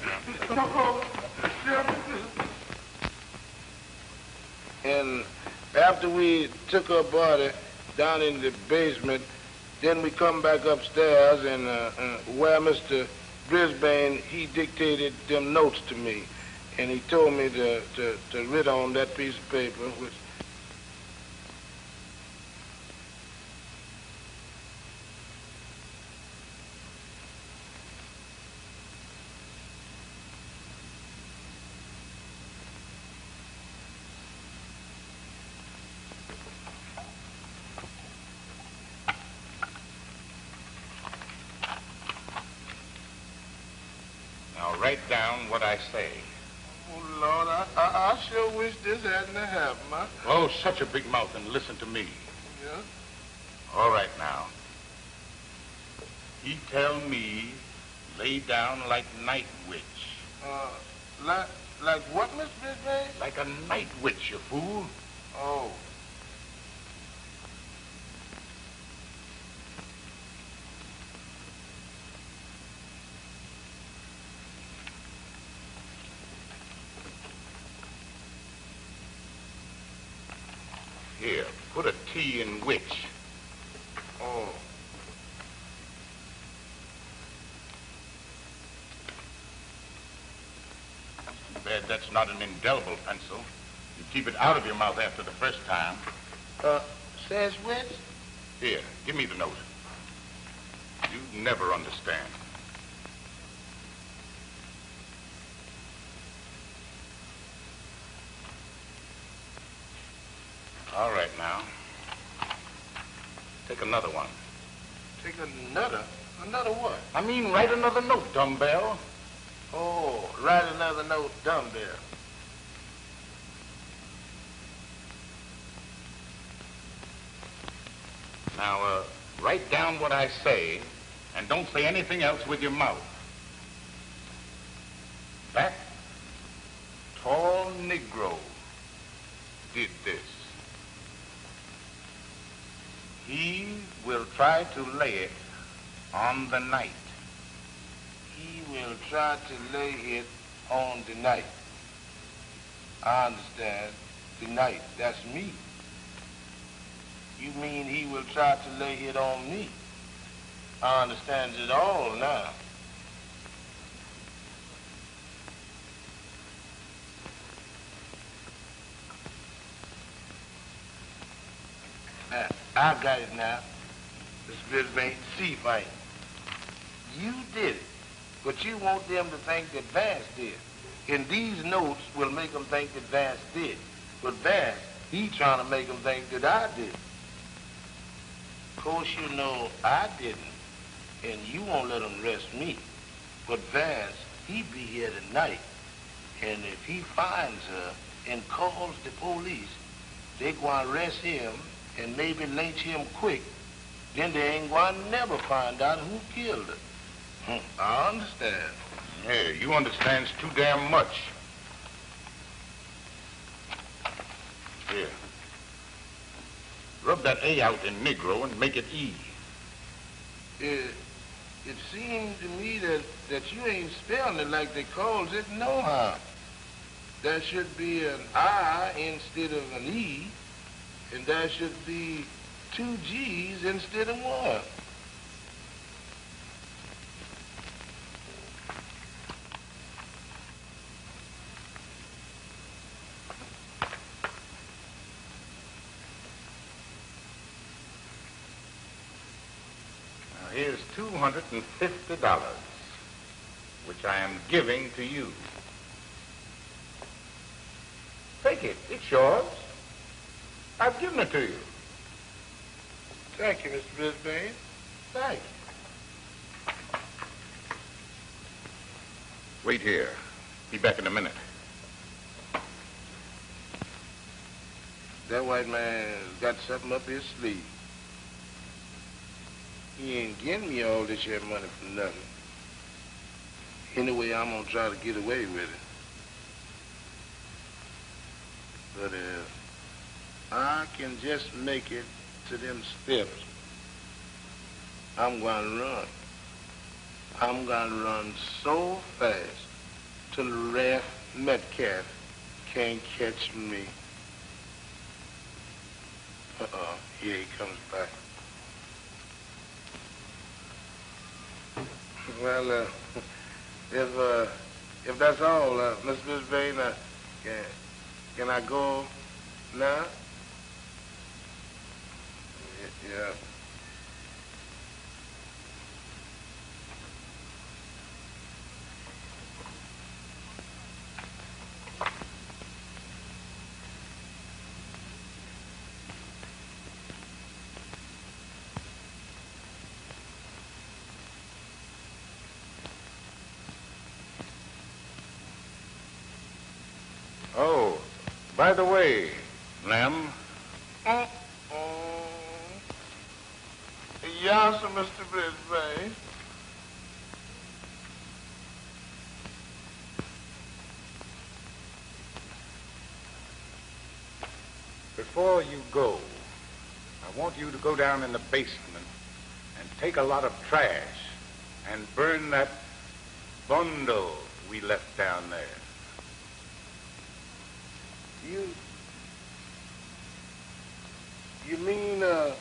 And after we took her body down in the basement, then we come back upstairs and where Mr. Brisbane, he dictated them notes to me. And he told me to write on that piece of paper, which... Write down what I say. Oh, Lord, I sure wish this hadn't happened. Oh, shut your big mouth and listen to me. Yeah? All right, now. He tell me, lay down like night witch. Like what, Mr. Brisbane? Like a night witch, you fool. Oh. Here, put a T in witch. Oh. Too bad that's not an indelible pencil. You keep it out of your mouth after the first time. Says which? Here, give me the note. You never understand. All right, now. Take another one. Take another? Another what? I mean, write another note, dumbbell. Oh, write another note, dumbbell. Now, write down what I say, and don't say anything else with your mouth. That tall Negro did this. He will try to lay it on the night. He will try to lay it on the night. I understand. The night, that's me. You mean he will try to lay it on me? I understand it all now. I got it now. Mr. Brisbane, see, Frank, you did it, but you want them to think that Vance did. And these notes will make them think that Vance did. But Vance, he trying to make them think that I did. Of course, you know I didn't, and you won't let them arrest me. But Vance, he be here tonight, and if he finds her and calls the police, they gonna arrest him and maybe lynch him quick. Then they ain't gonna never find out who killed her. I understand. Yeah, you understands too damn much. Here. Rub that A out in Negro and make it E. It seems to me that you ain't spelling it like they calls it nohow. There should be an I instead of an E, and there should be 2 G's instead of 1. Now, here's $250, which I am giving to you. Take it. It's yours. I've given it to you. Thank you, Mr. Brisbane. Thank you. Wait here. Be back in a minute. That white man's got something up his sleeve. He ain't getting me all this here money for nothing. Anyway, I'm gonna try to get away with it. But if I can just make it to them steps, I'm gonna run. I'm gonna run so fast till Ralph Metcalf can't catch me. Here he comes back. Well, if that's all, Mr. Brisbane, can I go now? Yeah. Oh, by the way, Lem. Yes, sir, Mr. Brisbane. Before you go, I want you to go down in the basement and take a lot of trash and burn that bundle we left down there. You mean, oh,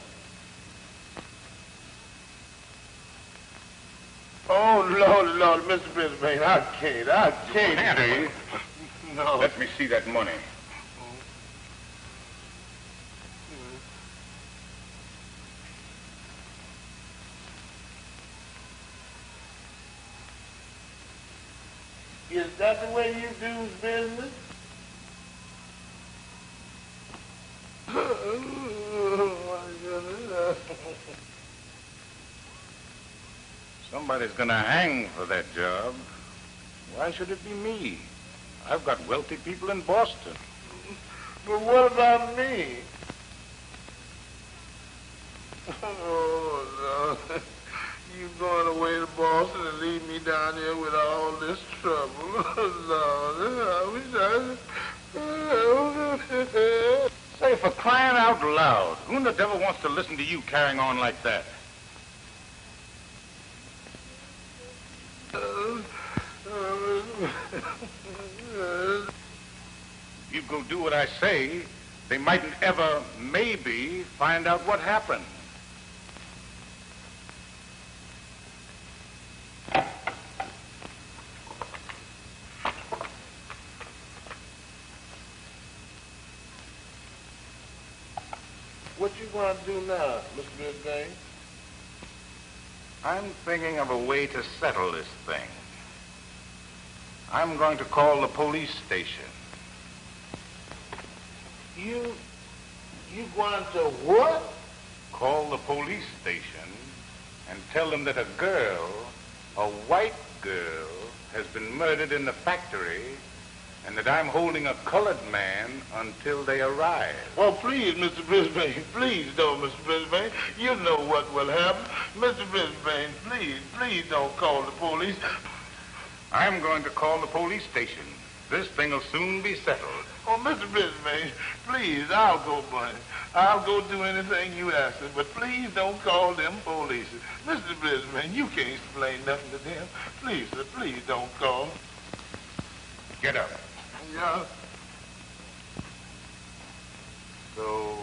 Lord, Mr. Brisbane, I can't. Henry, No. let me see that money. Is that the way you do business? Somebody's gonna hang for that job. Why should it be me? I've got wealthy people in Boston. But what about me? Oh, Lord. You going away to Boston and leave me down here with all this trouble? Oh, Lord. I wish I... Say, for crying out loud, who in the devil wants to listen to you carrying on like that? If you go do what I say, they mightn't ever, maybe, find out what happened. What you going to do now, Mr. Brisbane? I'm thinking of a way to settle this thing. I'm going to call the police station. You going to what? Call the police station and tell them that a girl, a white girl, has been murdered in the factory and that I'm holding a colored man until they arrive. Oh, please, Mr. Brisbane, please don't, Mr. Brisbane. You know what will happen. Mr. Brisbane, please don't call the police. I'm going to call the police station. This thing will soon be settled. Oh, Mr. Brisbane, please, I'll go, buddy. I'll go do anything you ask me, but please don't call them police. Mr. Brisbane, you can't explain nothing to them. Please, sir, please don't call. Get up. Yeah. So,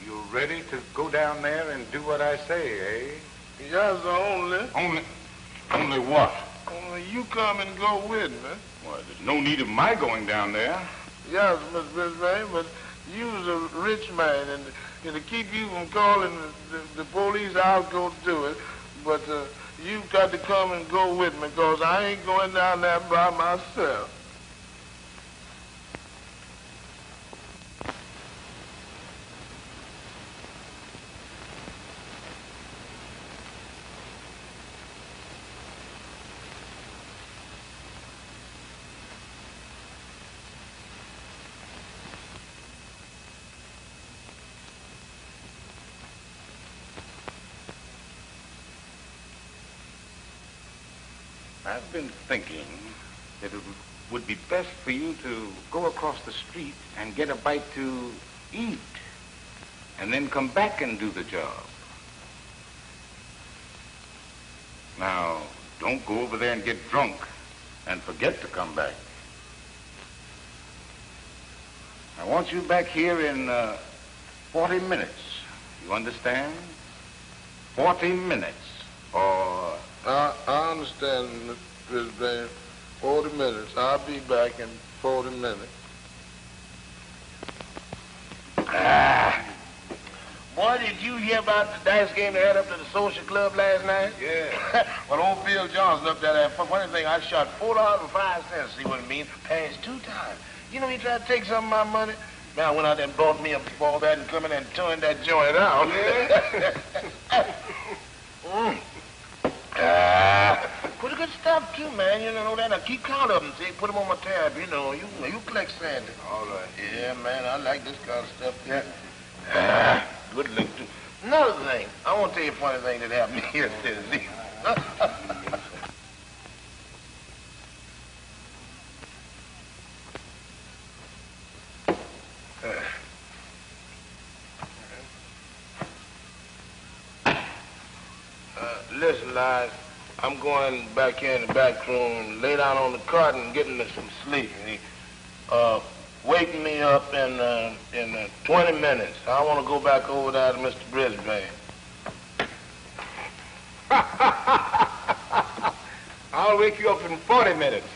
you ready to go down there and do what I say, eh? Yes, only. Only what? Only you come and go with me. Well, there's no need of my going down there. Yes, Mr. Brisbane, but you's a rich man, and to keep you from calling the police, I'll go do it. But you've got to come and go with me, because I ain't going down there by myself. I've been thinking that it would be best for you to go across the street and get a bite to eat, and then come back and do the job. Now, don't go over there and get drunk and forget to come back. I want you back here in 40 minutes. You understand? 40 minutes, or... I understand, Mr. Brisbane. 40 minutes. I'll be back in 40 minutes. Boy, did you hear about the dice game they had up to the social club last night? Yeah. Well, old Bill Johnson up there, that funny thing, I shot $4.05, see what it means, passed 2 times. You know, he tried to take some of my money. Man, I went out there and bought me a ball bat and come in and turned that joint out. Yeah. Pretty good stuff, too, man. You know that. I keep count of them, see? Put them on my tab, you know. You collect Sandy. All right. Yeah, man, I like this kind of stuff, yeah. Good look, too. Another thing, I want to tell you a funny thing that happened here today. Listen, Liz, I'm going back here in the back room, lay down on the cot and get into some sleep. Wake me up in 20 minutes. I want to go back over there to Mr. Brisbane. I'll wake you up in 40 minutes.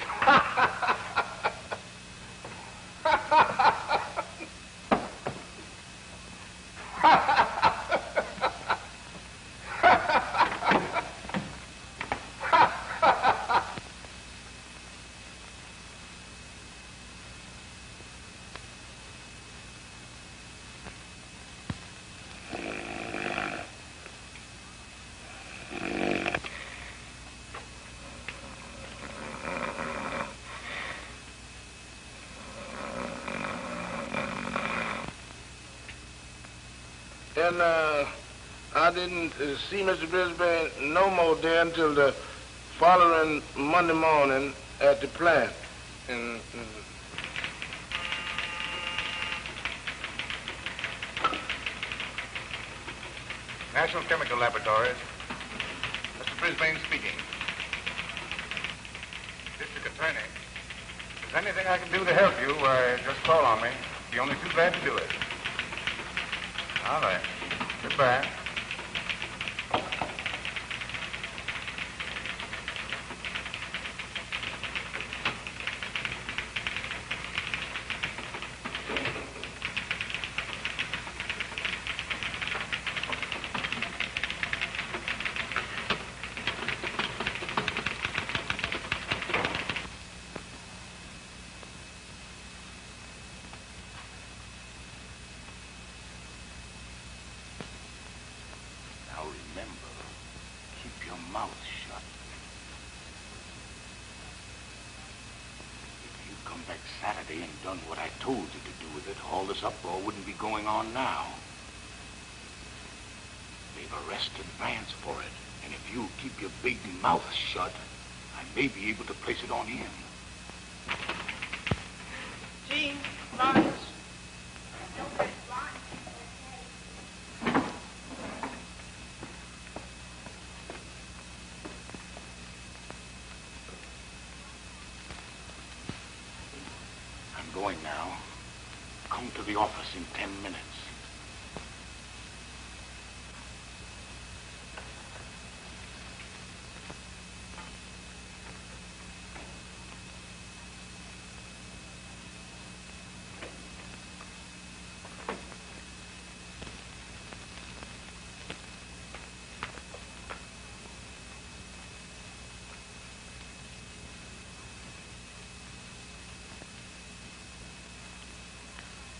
And I didn't see Mr. Brisbane no more there until the following Monday morning at the plant. And National Chemical Laboratories. Mr. Brisbane speaking. District Attorney. If there's anything I can do to help you, just call on me. Be only too glad to do it. All right. Goodbye. mouth shut. If you'd come back Saturday and done what I told you to do with it, all this uproar wouldn't be going on now. They've arrested Vance for it, and if you keep your big mouth shut, I may be able to place it on him. Gene, Lawrence. I'm going now. Come to the office in 10 minutes.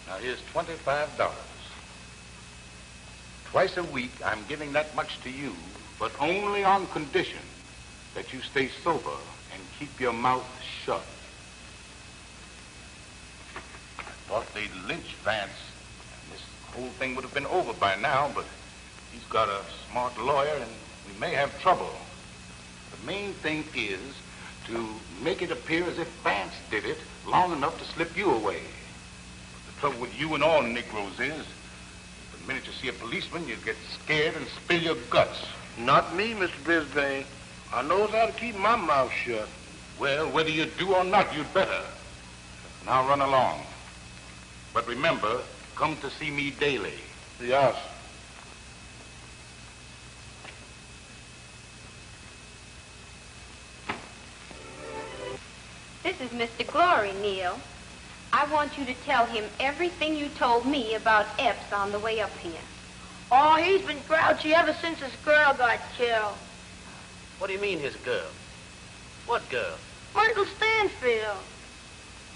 Now, here's $25. Twice a week, I'm giving that much to you, but only on condition that you stay sober and keep your mouth shut. I thought they'd lynch Vance, and this whole thing would have been over by now, but he's got a smart lawyer, and we may have trouble. The main thing is to make it appear as if Vance did it long enough to slip you away. The trouble with you and all Negroes is, the minute you see a policeman, you get scared and spill your guts. Not me, Mr. Brisbane. I knows how to keep my mouth shut. Well, whether you do or not, you'd better. Now run along. But remember, come to see me daily. Yes. This is Mr. Glory, Neil. I want you to tell him everything you told me about Epps on the way up here. Oh, he's been grouchy ever since his girl got killed. What do you mean, his girl? What girl? Myrtle Stanfield.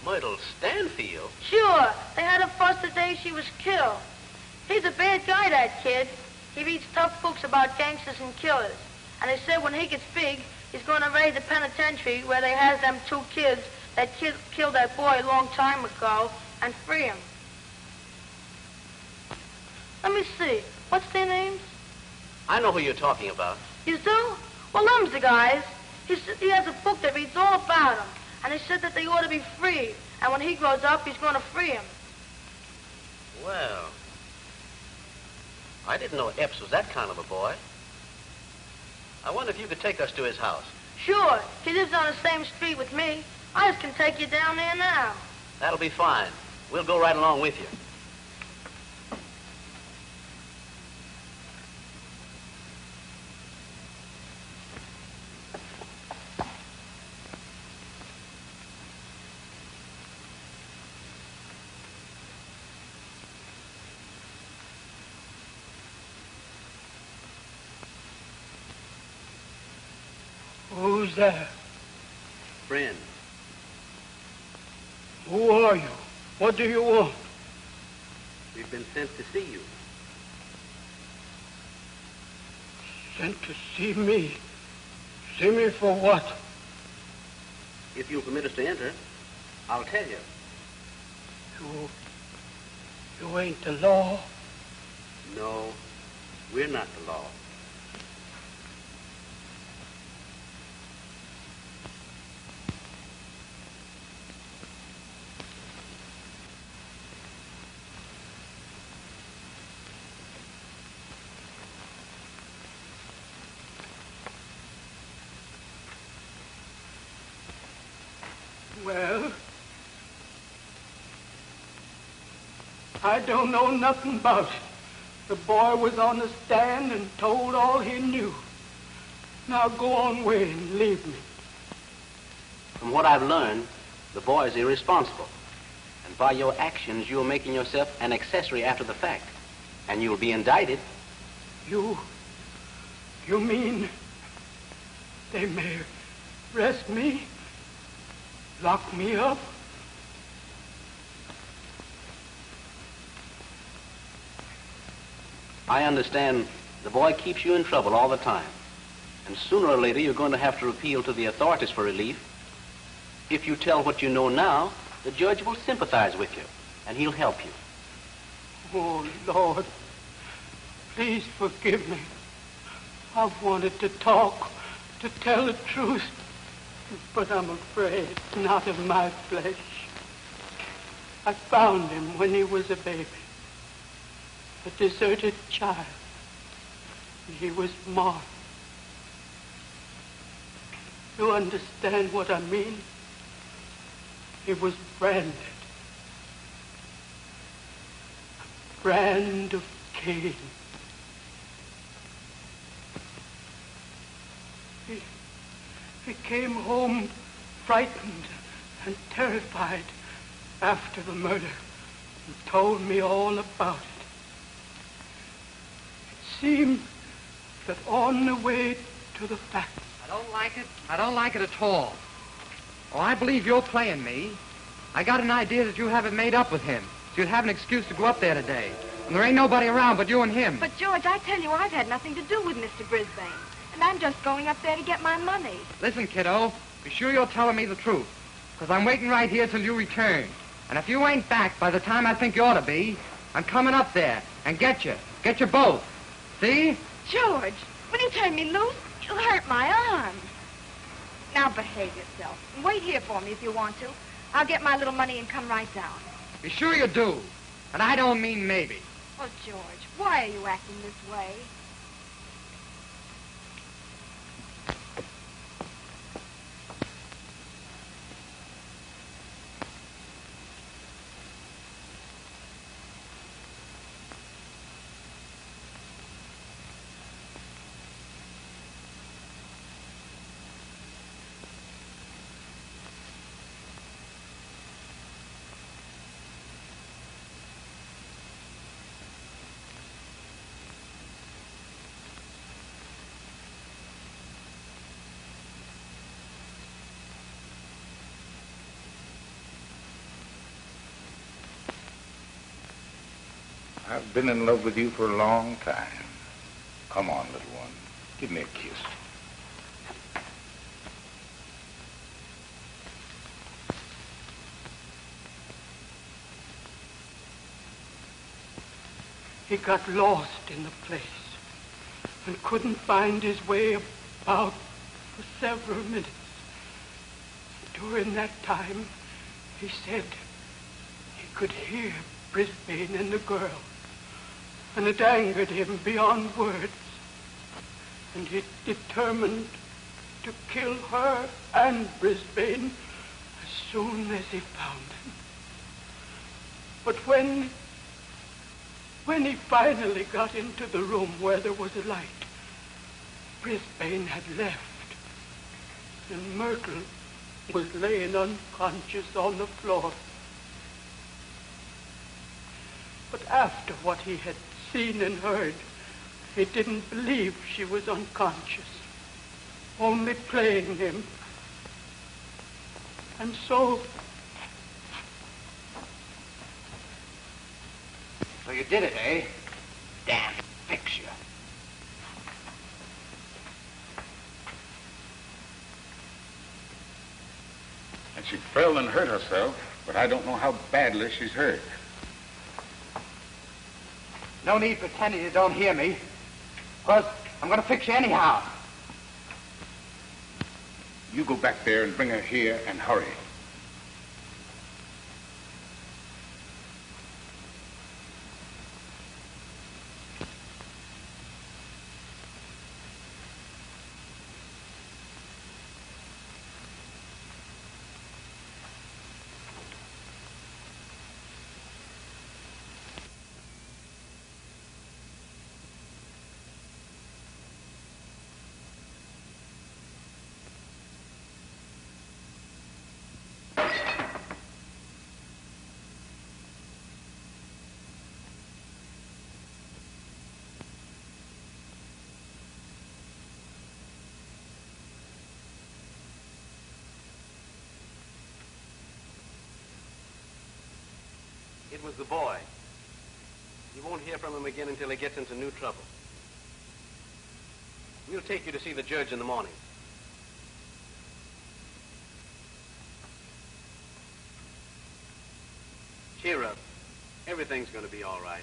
Myrtle Stanfield? Sure, they had a fuss the day she was killed. He's a bad guy, that kid. He reads tough books about gangsters and killers. And they said when he gets big, he's going to raid the penitentiary where they has them two kids that killed that boy a long time ago and free him. Let me see. What's their names? I know who you're talking about. You do? Well, them's the guys. He has a book that reads all about them. And they said that they ought to be free. And when he grows up, he's going to free him. Well, I didn't know Epps was that kind of a boy. I wonder if you could take us to his house. Sure. He lives on the same street with me. I just can take you down there now. That'll be fine. We'll go right along with you. Who's there? Friend. Who are you? What do you want? We've been sent to see you. Sent to see me? See me for what? If you'll permit us to enter, I'll tell you. You ain't the law? No, we're not the law. Well, I don't know nothing about it. The boy was on the stand and told all he knew. Now go on away and leave me. From what I've learned, the boy is irresponsible. And by your actions, you're making yourself an accessory after the fact. And you'll be indicted. You mean they may arrest me? Lock me up? I understand the boy keeps you in trouble all the time. And sooner or later, you're going to have to appeal to the authorities for relief. If you tell what you know now, the judge will sympathize with you, and he'll help you. Oh, Lord, please forgive me. I've wanted to talk, to tell the truth, but I'm afraid it's not of my flesh. I found him when he was a baby, a deserted child. He was marked. You understand what I mean? He was branded. A brand of Cain. He came home frightened and terrified after the murder and told me all about it. It seemed that on the way to the factory. I don't like it. I don't like it at all. Oh, I believe you're playing me. I got an idea that you have it made up with him. So you'd have an excuse to go up there today. And there ain't nobody around but you and him. But, George, I tell you, I've had nothing to do with Mr. Brisbane. And I'm just going up there to get my money. Listen, kiddo, be sure you're telling me the truth. Because I'm waiting right here till you return. And if you ain't back by the time I think you ought to be, I'm coming up there and get you. Get you both. See? George, when you turn me loose, you'll hurt my arm. Now behave yourself. And wait here for me if you want to. I'll get my little money and come right down. Be sure you do. And I don't mean maybe. Oh, George, why are you acting this way? I've been in love with you for a long time. Come on, little one. Give me a kiss. He got lost in the place and couldn't find his way about for several minutes. During that time, he said he could hear Brisbane and the girl, and it angered him beyond words. And he determined to kill her and Brisbane as soon as he found them. But when he finally got into the room where there was a light, Brisbane had left, and Myrtle was laying unconscious on the floor. But after what he had seen and heard, he didn't believe she was unconscious, only playing him. And so you did it, eh? Damn fix you. And she fell and hurt herself, but I don't know how badly she's hurt. No need pretending you don't hear me, because I'm going to fix you anyhow. You go back there and bring her here and hurry. It was the boy. You won't hear from him again until he gets into new trouble. We'll take you to see the judge in the morning. Cheer up. Everything's going to be all right.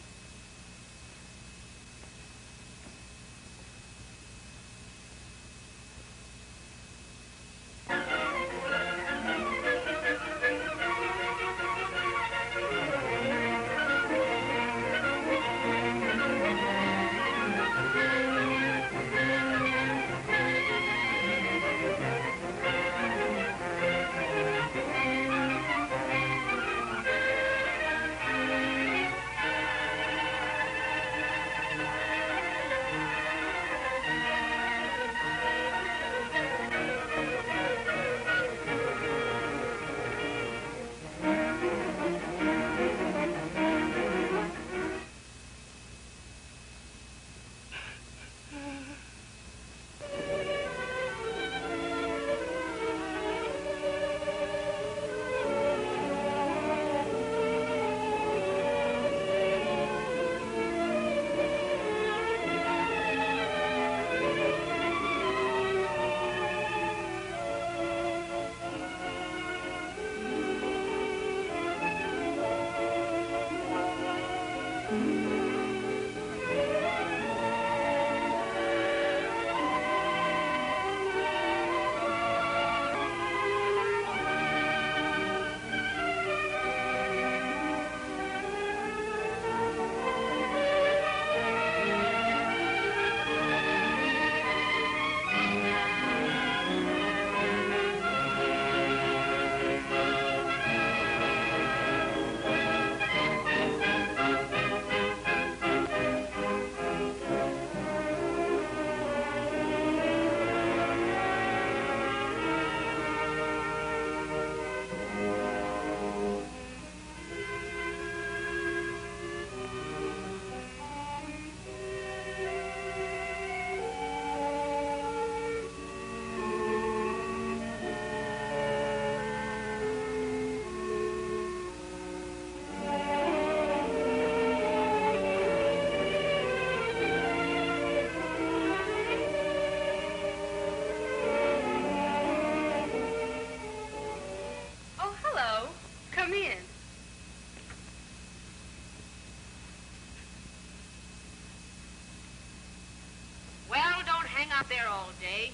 Out there all day.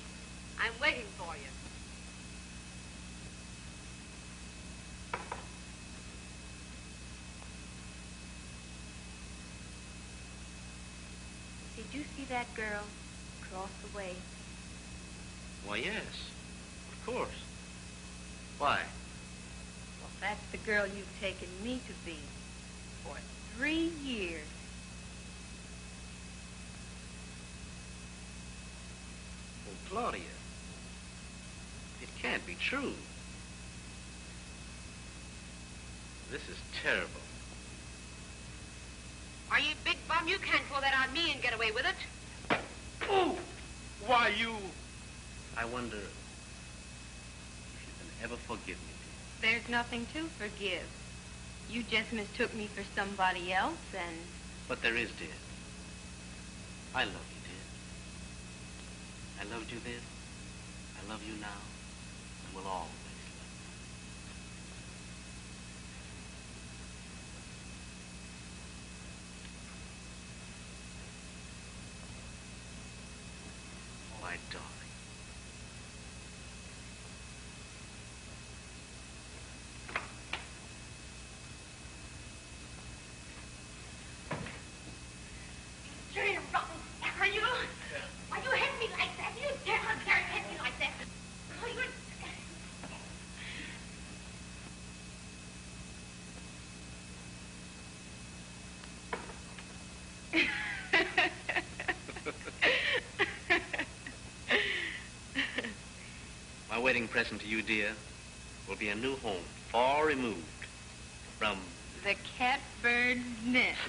I'm waiting for you. Did you see that girl across the way? Why, yes. Of course. Why? Well, that's the girl you've taken me to be for 3 years. Claudia, it can't be true. This is terrible. Are you big bum? You can't pull that on me and get away with it. Oh! Why, you... I wonder if you can ever forgive me. There's nothing to forgive. You just mistook me for somebody else and... But there is, dear. I love you. I loved you then, I love you now, and will always love you. Oh, my darling. You're rotten, are you? Why you hit me like that? You dare hit me like that? Oh, you're... My wedding present to you, dear, will be a new home, far removed from... the catbird's nest.